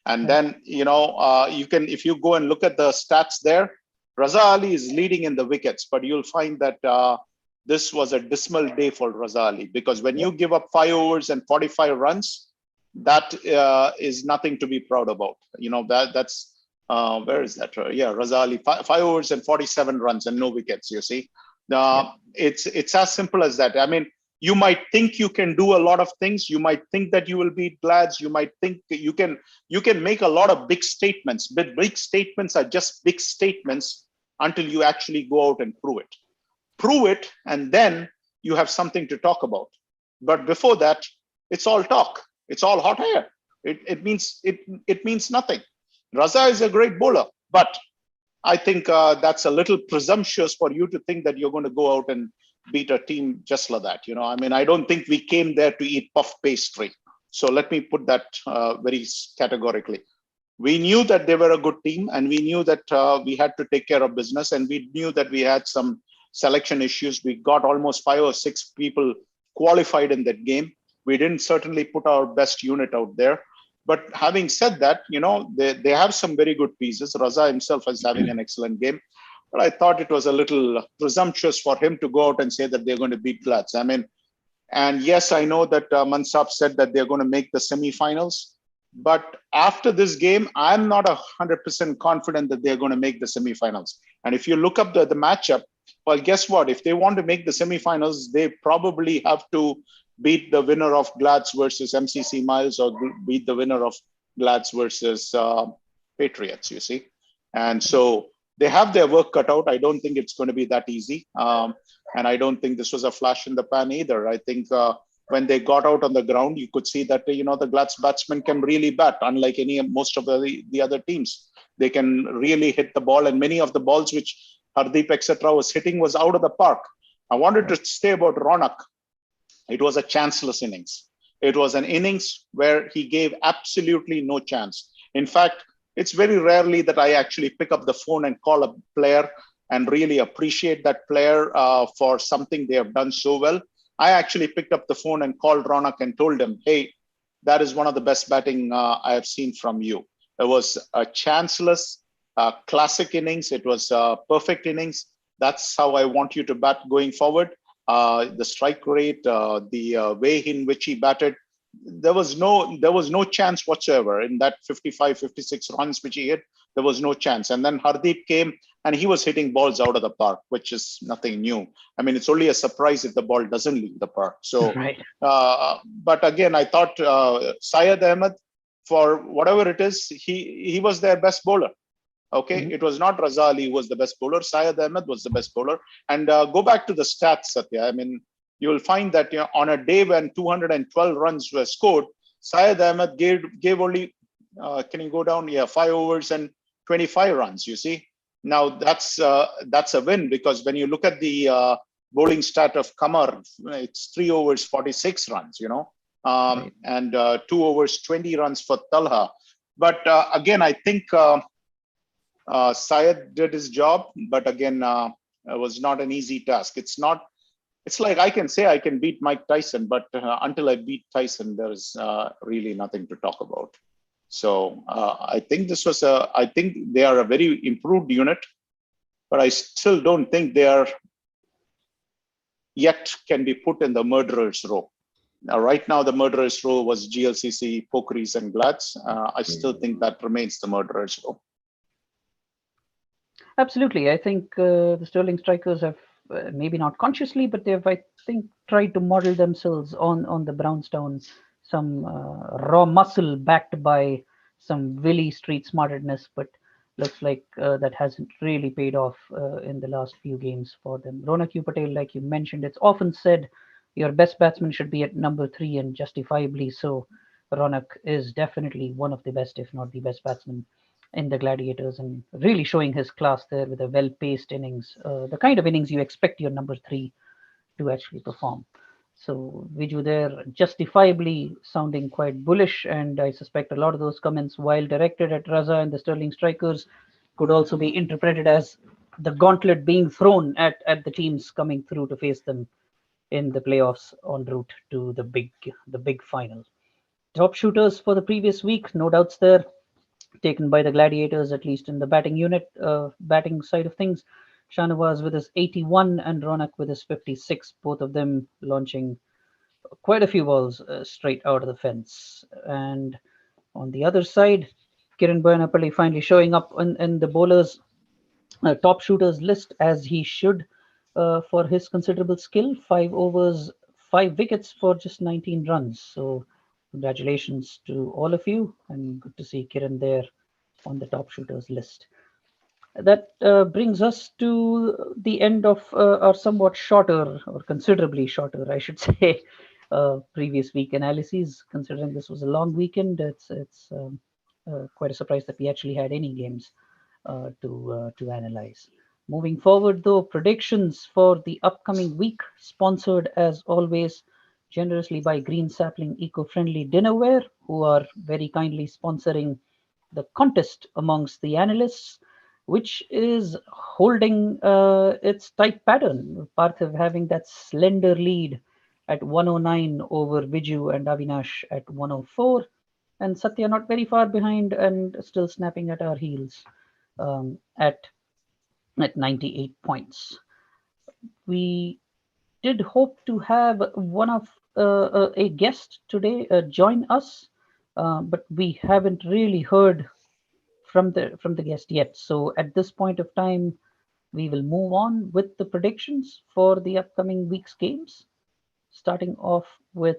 And then you can, if you go and look at the stats there, Raza Ali is leading in the wickets, but you'll find that this was a dismal day for Raza Ali, because when you give up 5 overs and 45 runs, that is nothing to be proud about. That's where is that? Raza Ali, 5 overs and 47 runs and no wickets. You see, it's as simple as that. I mean, you might think you can do a lot of things. You might think that you will beat Glads. You might think that you can make a lot of big statements, but big statements are just big statements until you actually go out and prove it, and then you have something to talk about. But before that, it's all talk. It's all hot air. It means nothing. Raza is a great bowler, but I think that's a little presumptuous for you to think that you're going to go out and beat a team just like that. I mean, I don't think we came there to eat puff pastry. So let me put that very categorically. We knew that they were a good team, and we knew that we had to take care of business, and we knew that we had some selection issues. We got almost 5 or 6 people qualified in that game. We didn't certainly put our best unit out there. But having said that, they have some very good pieces. Raza himself is having an excellent game. But I thought it was a little presumptuous for him to go out and say that they're going to beat Glads. I mean, and yes, I know that Mansab said that they're going to make the semifinals. But after this game, I'm not 100% confident that they're going to make the semifinals. And if you look up the matchup, well, guess what? If they want to make the semifinals, they probably have to beat the winner of Glads versus MCC Miles, or beat the winner of Glads versus Patriots, you see. And so they have their work cut out. I don't think it's going to be that easy. And I don't think this was a flash in the pan either. I think when they got out on the ground, you could see that, the Glads batsmen can really bat, unlike most of the other teams. They can really hit the ball, and many of the balls which Hardeep, etc., was hitting was out of the park. I wanted to say about Ronak. It was a chanceless innings. It was an innings where he gave absolutely no chance. In fact, it's very rarely that I actually pick up the phone and call a player and really appreciate that player for something they have done so well. I actually picked up the phone and called Ronak and told him, hey, that is one of the best batting I have seen from you. It was a chanceless, classic innings. It was a perfect innings. That's how I want you to bat going forward. The strike rate, the way in which he batted, there was no chance whatsoever in that 55, 56 runs which he hit. There was no chance. And then Hardeep came and he was hitting balls out of the park, which is nothing new. I mean, it's only a surprise if the ball doesn't leave the park. So, right. But again, I thought Syed Ahmed, for whatever it is, he was their best bowler. Okay, It was not Raza Ali who was the best bowler. Syed Ahmed was the best bowler. And go back to the stats, Satya. I mean, you will find that on a day when 212 runs were scored, Syed Ahmed gave only, can you go down? 5 overs and 25 runs, you see. Now, that's a win, because when you look at the bowling stat of Kamar, it's 3 overs, 46 runs, right. And 2 overs, 20 runs for Talha. But again, I think Syed did his job, but again, it was not an easy task. It's like I can say I can beat Mike Tyson, but until I beat Tyson, there is really nothing to talk about. So I think I think they are a very improved unit, but I still don't think they are yet can be put in the murderer's row. Now, right now, the murderer's row was GLCC, Pokeries, and Glads. I still think that remains the murderer's row. Absolutely. I think the Sterling Strikers have maybe not consciously, but they've, I think, tried to model themselves on the Brownstown, some raw muscle backed by some Willie street smartedness, but looks like that hasn't really paid off in the last few games for them. Ronak Patel, like you mentioned, it's often said your best batsman should be at number 3, and justifiably so. Ronak is definitely one of the best, if not the best batsman in the Gladiators, and really showing his class there with a well-paced innings, the kind of innings you expect your number 3 to actually perform. So Viju there justifiably sounding quite bullish, and I suspect a lot of those comments, while directed at Raza and the Sterling Strikers, could also be interpreted as the gauntlet being thrown at the teams coming through to face them in the playoffs en route to the big final. Top shooters for the previous week, no doubts there, taken by the Gladiators, at least in the batting unit, batting side of things. Shanawaz with his 81 and Ronak with his 56, both of them launching quite a few balls straight out of the fence. And on the other side, Kiran Boyanapalli finally showing up in the bowlers' top shooters list, as he should, for his considerable skill. 5 overs, 5 wickets for just 19 runs. So congratulations to all of you, and good to see Kiran there on the top shooters list. That brings us to the end of our somewhat shorter, or considerably shorter, I should say, previous week analyses. Considering this was a long weekend, it's quite a surprise that we actually had any games to analyze. Moving forward, though, predictions for the upcoming week, sponsored as always generously by Green Sapling Eco-Friendly Dinnerware, who are very kindly sponsoring the contest amongst the analysts, which is holding its tight pattern. Parthiv having that slender lead at 109 over Viju and Avinash at 104, and Satya not very far behind and still snapping at our heels at 98 points. We did hope to have one of a guest today join us, but we haven't really heard from the guest yet. So at this point of time, we will move on with the predictions for the upcoming week's games, starting off with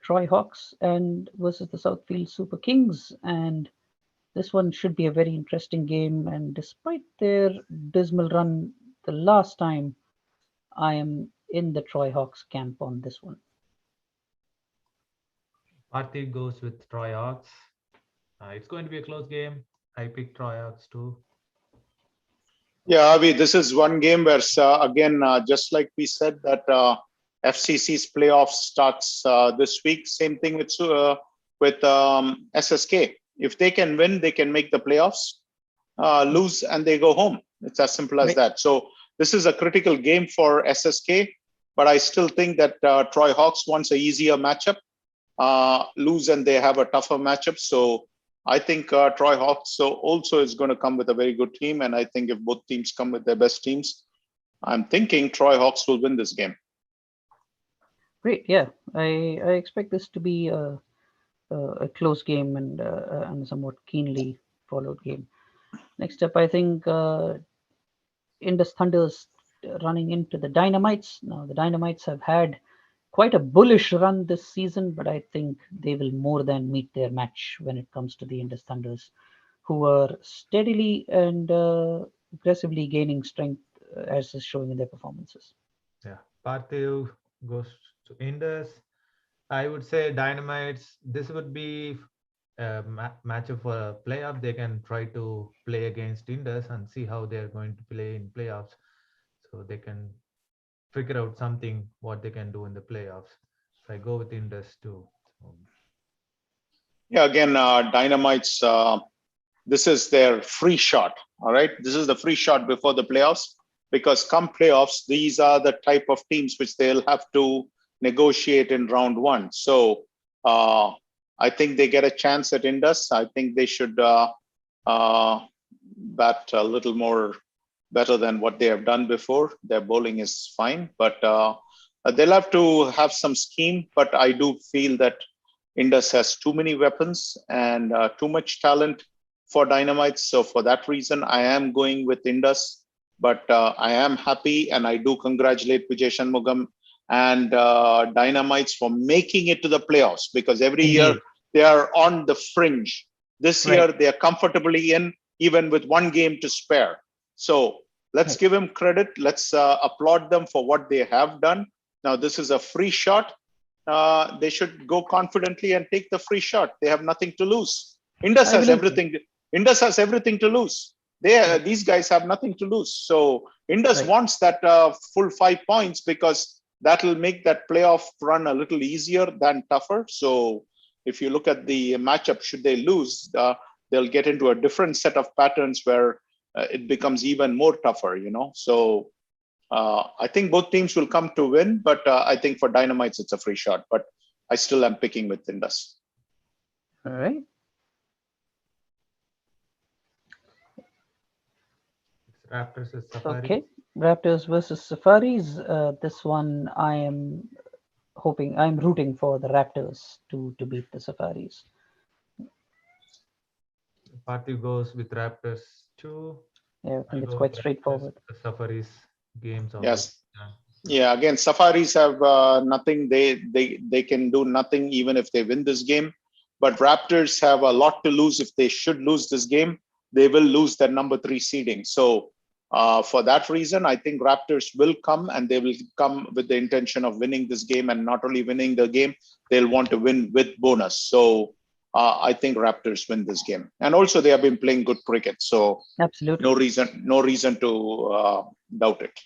Troy Hawks and versus the Southfield Super Kings. And this one should be a very interesting game. And despite their dismal run the last time, I am in the Troy Hawks camp on this one. Parthiv goes with Troy Hawks. It's going to be a close game. I picked Troy Hawks too. Yeah, Avi, this is one game where, again, just like we said that FCC's playoffs starts this week. Same thing with SSK. If they can win, they can make the playoffs. Lose and they go home. It's as simple as that. So this is a critical game for SSK, but I still think that Troy Hawks wants an easier matchup. Lose and they have a tougher matchup. So I think Troy Hawks also is going to come with a very good team. And I think if both teams come with their best teams, I'm thinking Troy Hawks will win this game. Great. Yeah, I expect this to be a close game and a somewhat keenly followed game. Next up, I think Indus Thunders running into the Dynamites. Now, the Dynamites have had quite a bullish run this season, but I think they will more than meet their match when it comes to the Indus Thunders, who are steadily and aggressively gaining strength as is showing in their performances. Yeah, Parthiv goes to Indus. I would say Dynamites. This would be a matchup for a playoff. They can try to play against Indus and see how they are going to play in playoffs, so they can figure out something what they can do in the playoffs. So I go with Indus too. Yeah, again, Dynamites. This is their free shot. All right, this is the free shot before the playoffs, because come playoffs, these are the type of teams which they'll have to negotiate in round one. So I think they get a chance at Indus. I think they should bat a little more better than what they have done before. Their bowling is fine, but they'll have to have some scheme. But I do feel that Indus has too many weapons and too much talent for Dynamites. So for that reason, I am going with Indus. But I am happy, and I do congratulate Vijay Shanmugam and Dynamites for making it to the playoffs, because every year they are on the fringe. This year they are comfortably in, even with one game to spare. So let's give them credit. Let's applaud them for what they have done. Now, this is a free shot. They should go confidently and take the free shot. They have nothing to lose. Indus has everything. Indus has everything to lose. These guys have nothing to lose. So Indus wants that full 5 points, because that will make that playoff run a little easier than tougher. So if you look at the matchup, should they lose, they'll get into a different set of patterns where it becomes even more tougher, So I think both teams will come to win, but I think for Dynamites, it's a free shot. But I still am picking with Indus. All right. Raptors is Safaris. Okay, Raptors versus Safaris. This one I am I'm rooting for the Raptors to beat the Safaris. Parthiv goes with Raptors too. Yeah, I think it's quite straightforward. The Safaris games. Yes. Yeah. Again, Safaris have nothing. They can do nothing even if they win this game. But Raptors have a lot to lose. If they should lose this game, they will lose their number 3 seeding. So for that reason, I think Raptors will come, and they will come with the intention of winning this game, and not only winning the game, they'll want to win with bonus. So I think Raptors win this game, and also they have been playing good cricket. So absolutely, no reason to doubt it.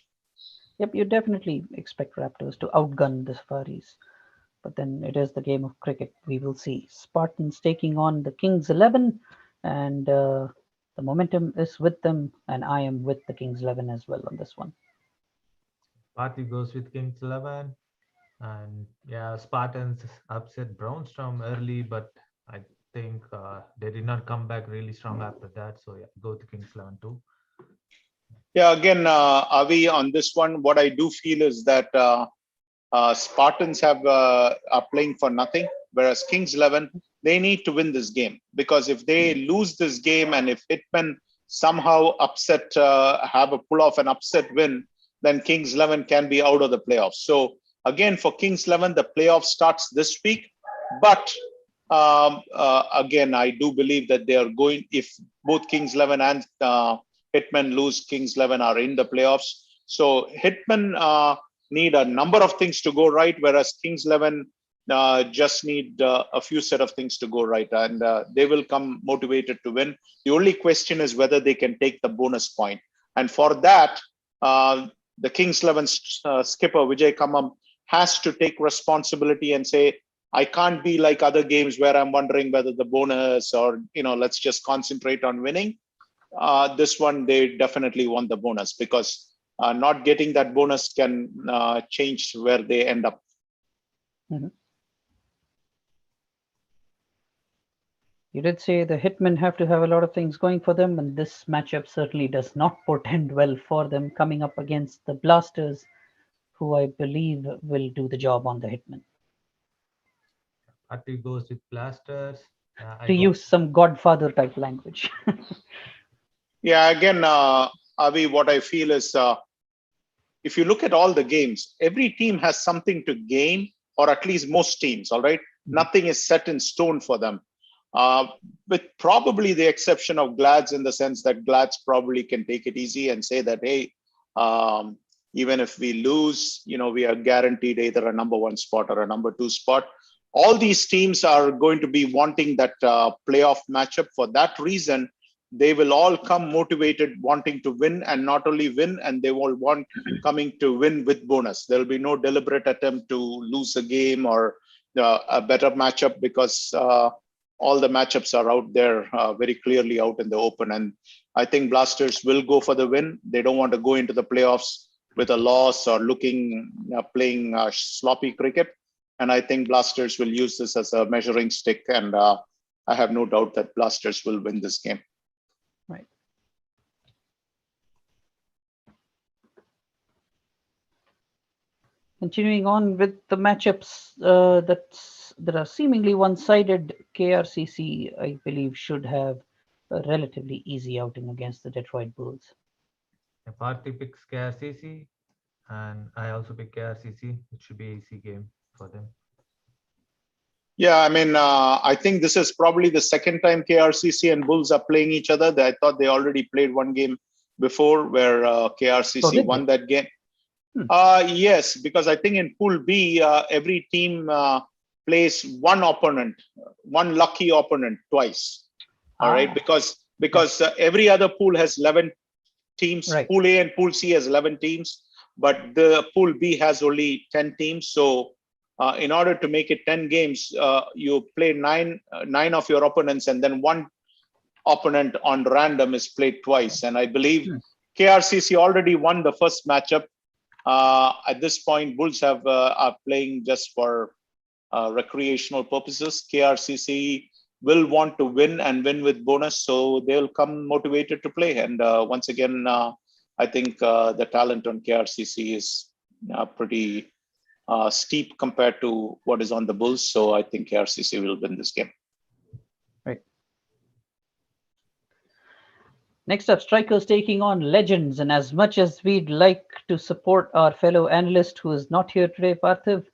Yep, you definitely expect Raptors to outgun the Safaris, but then it is the game of cricket. We will see. Spartans taking on the Kings 11, and the momentum is with them, and I am with the Kings 11 as well on this one. Parthiv goes with Kings 11, and yeah, Spartans upset Brownstorm early, but I think they did not come back really strong after that. So yeah, go to Kings 11 too. Yeah, again, Avi, on this one, what I do feel is that Spartans are playing for nothing, whereas Kings 11, they need to win this game, because if they lose this game, and if Hitmen somehow have a pull off an upset win, then Kings 11 can be out of the playoffs. So again, for Kings 11, the playoff starts this week. But again, I do believe that they are going, if both Kings 11 and Hitmen lose, Kings 11 are in the playoffs. So Hitmen need a number of things to go right, whereas Kings 11 just need a few set of things to go right, and they will come motivated to win. The only question is whether they can take the bonus point. And for that, the Kings 11 skipper, Vijay Kamam, has to take responsibility and say, I can't be like other games where I'm wondering whether the bonus or, let's just concentrate on winning. This one, they definitely want the bonus, because not getting that bonus can change where they end up. Mm-hmm. You did say the Hitmen have to have a lot of things going for them, and this matchup certainly does not portend well for them, coming up against the Blasters, who I believe will do the job on the Hitmen. Parthiv goes with Blasters. To use some Godfather type language. Yeah, again, Avi, what I feel is, if you look at all the games, every team has something to gain, or at least most teams, all right? Mm-hmm. Nothing is set in stone for them. With probably the exception of Glads, in the sense that Glads probably can take it easy and say that, hey, even if we lose, we are guaranteed either a number 1 spot or a number 2 spot. All these teams are going to be wanting that playoff matchup. For that reason, they will all come motivated, wanting to win, and not only win, and they will want coming to win with bonus. There will be no deliberate attempt to lose a game or a better matchup, because all the matchups are out there very clearly out in the open. And I think Blasters will go for the win. They don't want to go into the playoffs with a loss or playing sloppy cricket. And I think Blasters will use this as a measuring stick. And I have no doubt that Blasters will win this game. Right. Continuing on with the matchups that are seemingly one-sided, KRCC, I believe, should have a relatively easy outing against the Detroit Bulls. Party picks KRCC, and I also pick KRCC. It should be an easy game for them. Yeah, I mean, I think this is probably the second time KRCC and Bulls are playing each other. I thought they already played one game before where KRCC won that game. Yes, because I think in Pool B, every team plays one opponent, one lucky opponent twice. All right, because every other pool has 11 teams. Right. Pool A and Pool C has 11 teams, but the Pool B has only 10 teams. So in order to make it 10 games, you play nine of your opponents, and then one opponent on random is played twice. And I believe KRCC already won the first matchup. At this point, Bulls are playing just for recreational purposes. KRCC will want to win and win with bonus, so they'll come motivated to play. And once again, I think the talent on KRCC is pretty steep compared to what is on the Bulls. So I think KRCC will win this game. Right. Next up, Strikers taking on Legends. And as much as we'd like to support our fellow analyst who is not here today, Parthiv,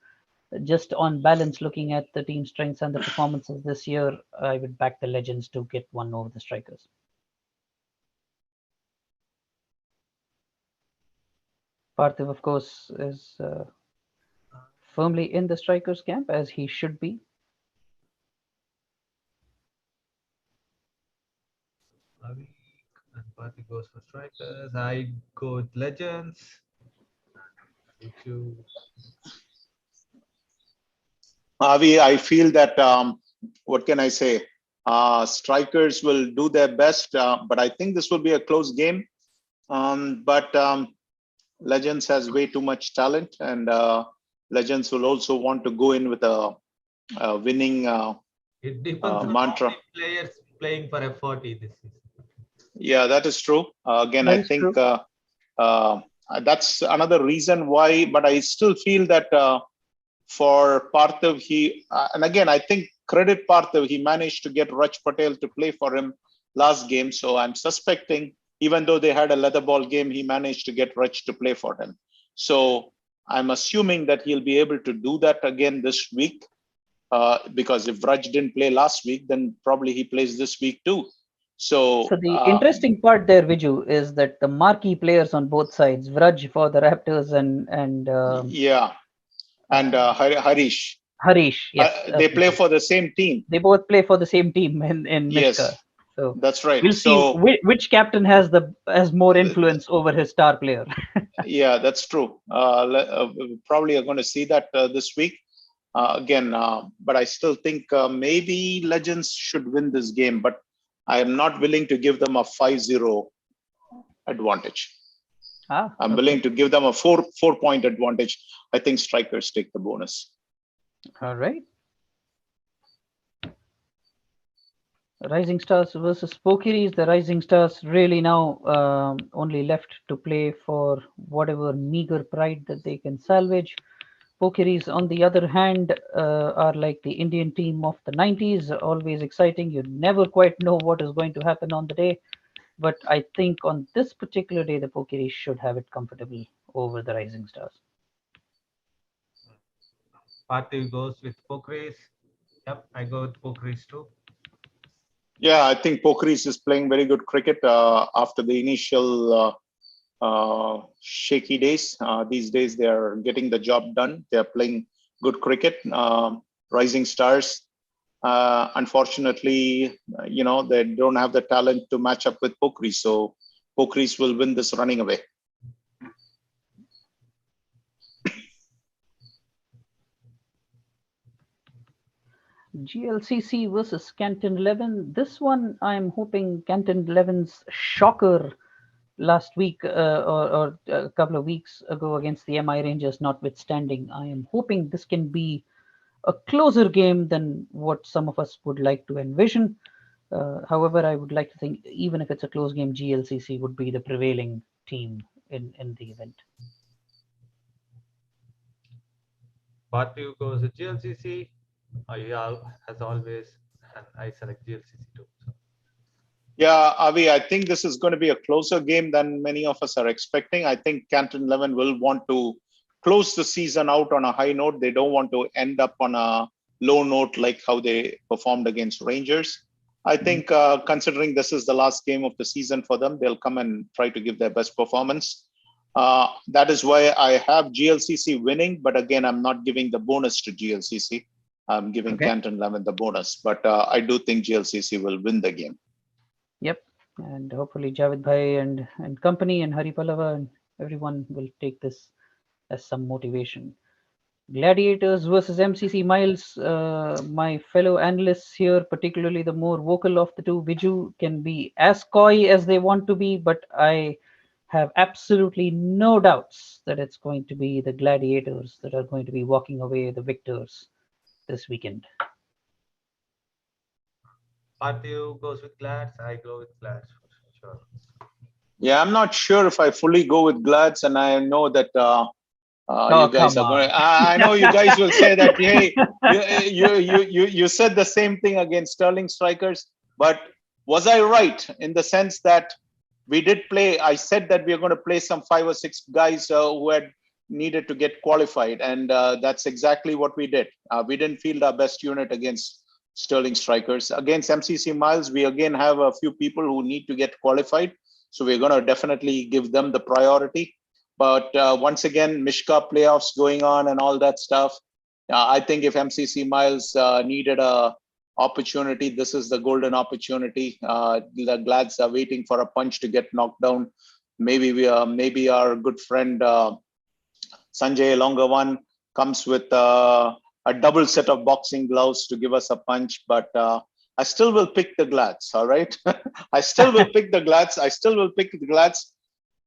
just on balance, looking at the team strengths and the performances this year, I would back the Legends to get one over the Strikers. Parthiv, of course, is firmly in the Strikers camp, as he should be. And Party goes for Strikers. I go with Legends. Avi, I feel that, what can I say? Strikers will do their best, but I think this will be a close game. But Legends has way too much talent, and Legends will also want to go in with a winning it depends mantra. on players playing for F40 this season. Yeah, that is true. Again, I think that's another reason why, but I still feel that for Parthiv, and again, I think credit Parthiv, he managed to get Raj Patel to play for him last game. So I'm suspecting, even though they had a leather ball game, he managed to get Raj to play for him. So I'm assuming that he'll be able to do that again this week, because if Raj didn't play last week, then probably he plays this week too. So the interesting part there, Viju, is that the marquee players on both sides, Vraj for the Raptors and Harish. Harish, yes, they play for the same team. They both play for the same team in Mica. Yes, so that's right. We'll see which captain has more influence over his star player. Yeah, that's true. Probably are going to see that this week again. But I still think maybe Legends should win this game, but I am not willing to give them a 5-0 advantage. I'm willing to give them a 4-point advantage. I think Strikers take the bonus. All right. Rising Stars versus Pokeries. The Rising Stars really now only left to play for whatever meager pride that they can salvage. Pokeries, on the other hand, are like the Indian team of the 90s, always exciting. You never quite know what is going to happen on the day. But I think on this particular day, the Pokeries should have it comfortably over the Rising Stars. Party goes with Pokeries. Yep, I go with Pokeries too. Yeah, I think Pokeries is playing very good cricket after the initial shaky days. These days, they are getting the job done. They are playing good cricket. Rising Stars, unfortunately, they don't have the talent to match up with Pokeries. So Pokeries will win this running away. GLCC versus Canton 11. This one, I'm hoping Canton 11's shocker last week or a couple of weeks ago against the MI Rangers notwithstanding, I am hoping this can be a closer game than what some of us would like to envision. However, I would like to think, even if it's a close game, GLCC would be the prevailing team in the event. Parthiv goes with GLCC. Yeah, as always, and I select GLCC too. So. Yeah, Avi, I think this is going to be a closer game than many of us are expecting. I think Canton 11 will want to close the season out on a high note. They don't want to end up on a low note like how they performed against Rangers. I think considering this is the last game of the season for them, they'll come and try to give their best performance. That is why I have GLCC winning, but again, I'm not giving the bonus to GLCC. I'm giving Canton 11 the bonus, but I do think GLCC will win the game. Yep, and hopefully Javed Bhai and company and Hari Pallava and everyone will take this as some motivation. Gladiators versus MCC. Miles, my fellow analysts here, particularly the more vocal of the two, Viju, can be as coy as they want to be, but I have absolutely no doubts that it's going to be the Gladiators that are going to be walking away the victors this weekend. Parthiv goes with Glads. I go with Glads for sure. Yeah, I'm not sure if I fully go with Glads, and I know that you guys are going. I know you guys will say that. Hey, you said the same thing against Sterling Strikers, but was I right in the sense that we did play? I said that we are going to play some 5 or 6 guys who had needed to get qualified, and that's exactly what we did. We didn't field our best unit against Sterling Strikers. Against MCC Miles, we again have a few people who need to get qualified. So we're going to definitely give them the priority. But once again, Mica playoffs going on and all that stuff. I think if MCC Miles needed a opportunity, this is the golden opportunity. The Glads are waiting for a punch to get knocked down. Maybe our good friend Sanjay Longavan comes with a double set of boxing gloves to give us a punch, but I still will pick the Glads. All right, I still will pick the Glads.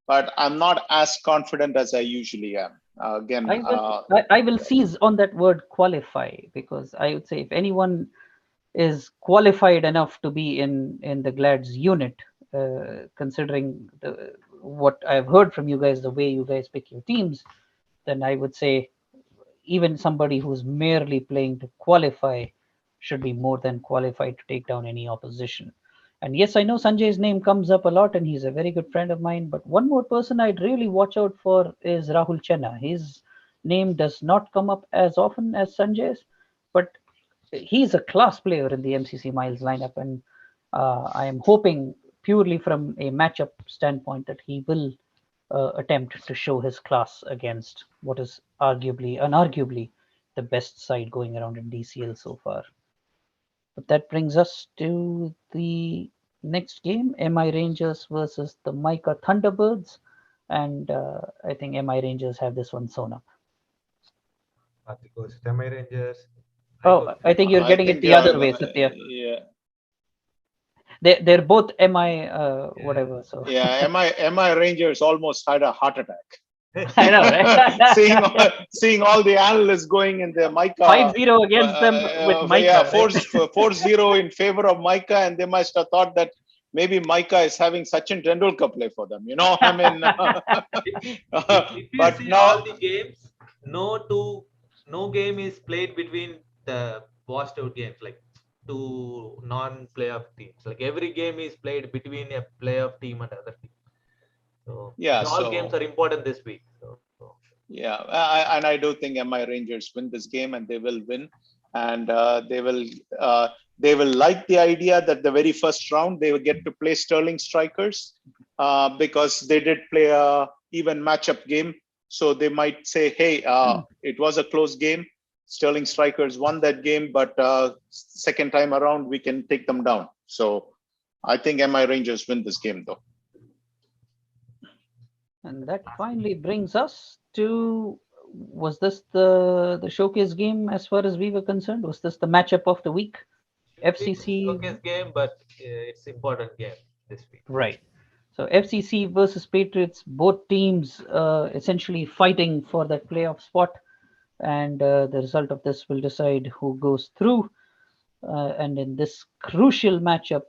But I'm not as confident as I usually am. Again, I will seize on that word qualify, because I would say if anyone is qualified enough to be in the Glads unit, considering what I've heard from you guys, the way you guys pick your teams, then I would say even somebody who's merely playing to qualify should be more than qualified to take down any opposition. And yes, I know Sanjay's name comes up a lot and he's a very good friend of mine, but one more person I'd really watch out for is Rahul Chenna. His name does not come up as often as Sanjay's, but he's a class player in the MCC Miles lineup, and I am hoping purely from a matchup standpoint that he will attempt to show his class against what is unarguably, the best side going around in DCL so far. But that brings us to the next game, MI Rangers versus the Mica Thunderbirds. And I think MI Rangers have this one sewn up. Parthiv goes with MI Rangers. I think you're getting it the other way, Satya. Yeah. They're both MI whatever. So yeah, MI Rangers almost had a heart attack. I know, right? seeing all the analysts going in the Mica 5-0 against them with Mica. Yeah, 4-0 in favor of Mica, and they must have thought that maybe Mica is having Sachin Tendulkar play for them. I mean, if you see all the games, no game is played between the washed out games, like two non-playoff teams. Like every game is played between a playoff team and other team. So yeah, all games are important this week. Yeah, and I do think MI Rangers win this game, and they will win, and they will like the idea that the very first round they will get to play Sterling Strikers because they did play a even matchup game. So they might say, hey, it was a close game. Sterling Strikers won that game, but second time around we can take them down. So I think MI Rangers win this game though. And that finally brings us to, was this the showcase game as far as we were concerned? Was this the matchup of the week? FCC showcase game, but it's important game this week. Right. So FCC versus Patriots, both teams essentially fighting for that playoff spot, and the result of this will decide who goes through. And in this crucial matchup,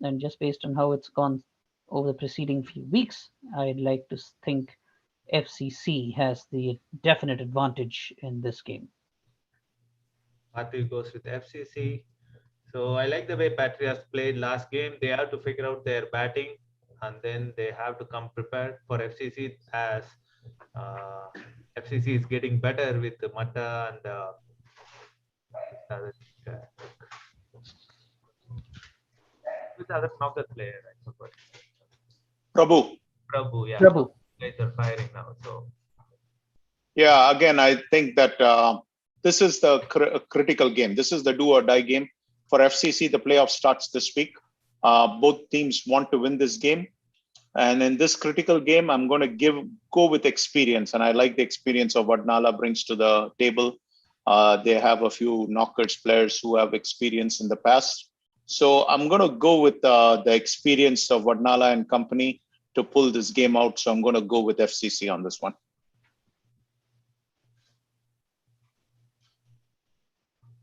and just based on how it's gone over the preceding few weeks, I'd like to think FCC has the definite advantage in this game. Parthiv goes with FCC. So I like the way Patriots played last game. They have to figure out their batting, and then they have to come prepared for FCC, as uh, FCC is getting better with the Mata and other, with other knocker player, I suppose. Prabhu. Prabhu, yeah. Prabhu. Guys are firing now. So Yeah, again, I think that this is the critical game. This is the do or die game for FCC. The playoff starts this week. Both teams want to win this game. And in this critical game, I'm going to go with experience. And I like the experience of what Nala brings to the table. They have a few knockers players who have experience in the past. So I'm going to go with the experience of Vadnala and company to pull this game out. So I'm going to go with FCC on this one.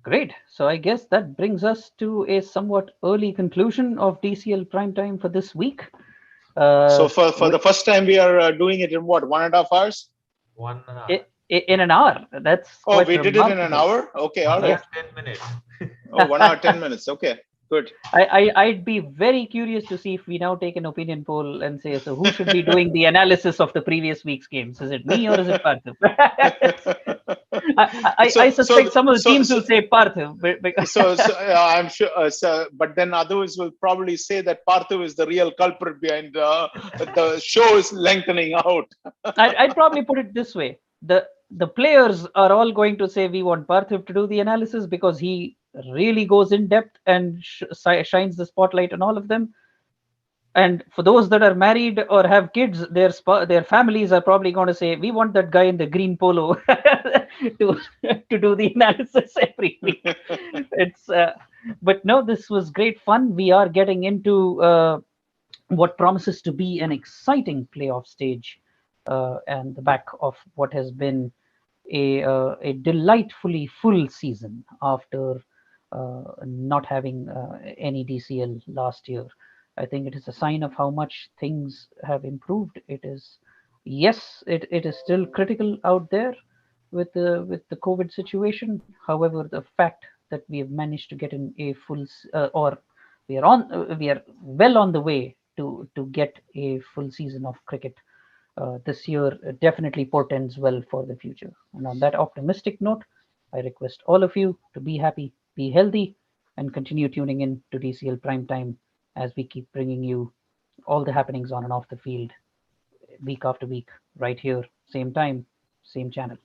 Great. So I guess that brings us to a somewhat early conclusion of DCL Primetime for this week. So for the first time, we are doing it in what, 1.5 hours? 1 hour. In an hour. That's we did it in an hour. Okay, all right. 10 minutes. 1 hour 10 minutes. Okay, good. I'd be very curious to see if we now take an opinion poll and say, so who should be doing the analysis of the previous week's games? Is it me or is it Parthiv? I suspect some of the teams will say Parthiv. Because I'm sure. But then others will probably say that Parthiv is the real culprit behind the show is lengthening out. I'd probably put it this way: the players are all going to say we want Parthiv to do the analysis because he really goes in depth and shines the spotlight on all of them. And for those that are married or have kids, their families are probably going to say, we want that guy in the green polo to do the analysis every week. But no, this was great fun. We are getting into what promises to be an exciting playoff stage, and the back of what has been a delightfully full season after not having any DCL last year. I think it is a sign of how much things have improved. It is, yes, it is still critical out there with the COVID situation. However, the fact that we have managed to get in a full, or we are well on the way to get a full season of cricket this year definitely portends well for the future. And on that optimistic note, I request all of you to be happy, be healthy, and continue tuning in to DCL Primetime as we keep bringing you all the happenings on and off the field week after week, right here, same time, same channel.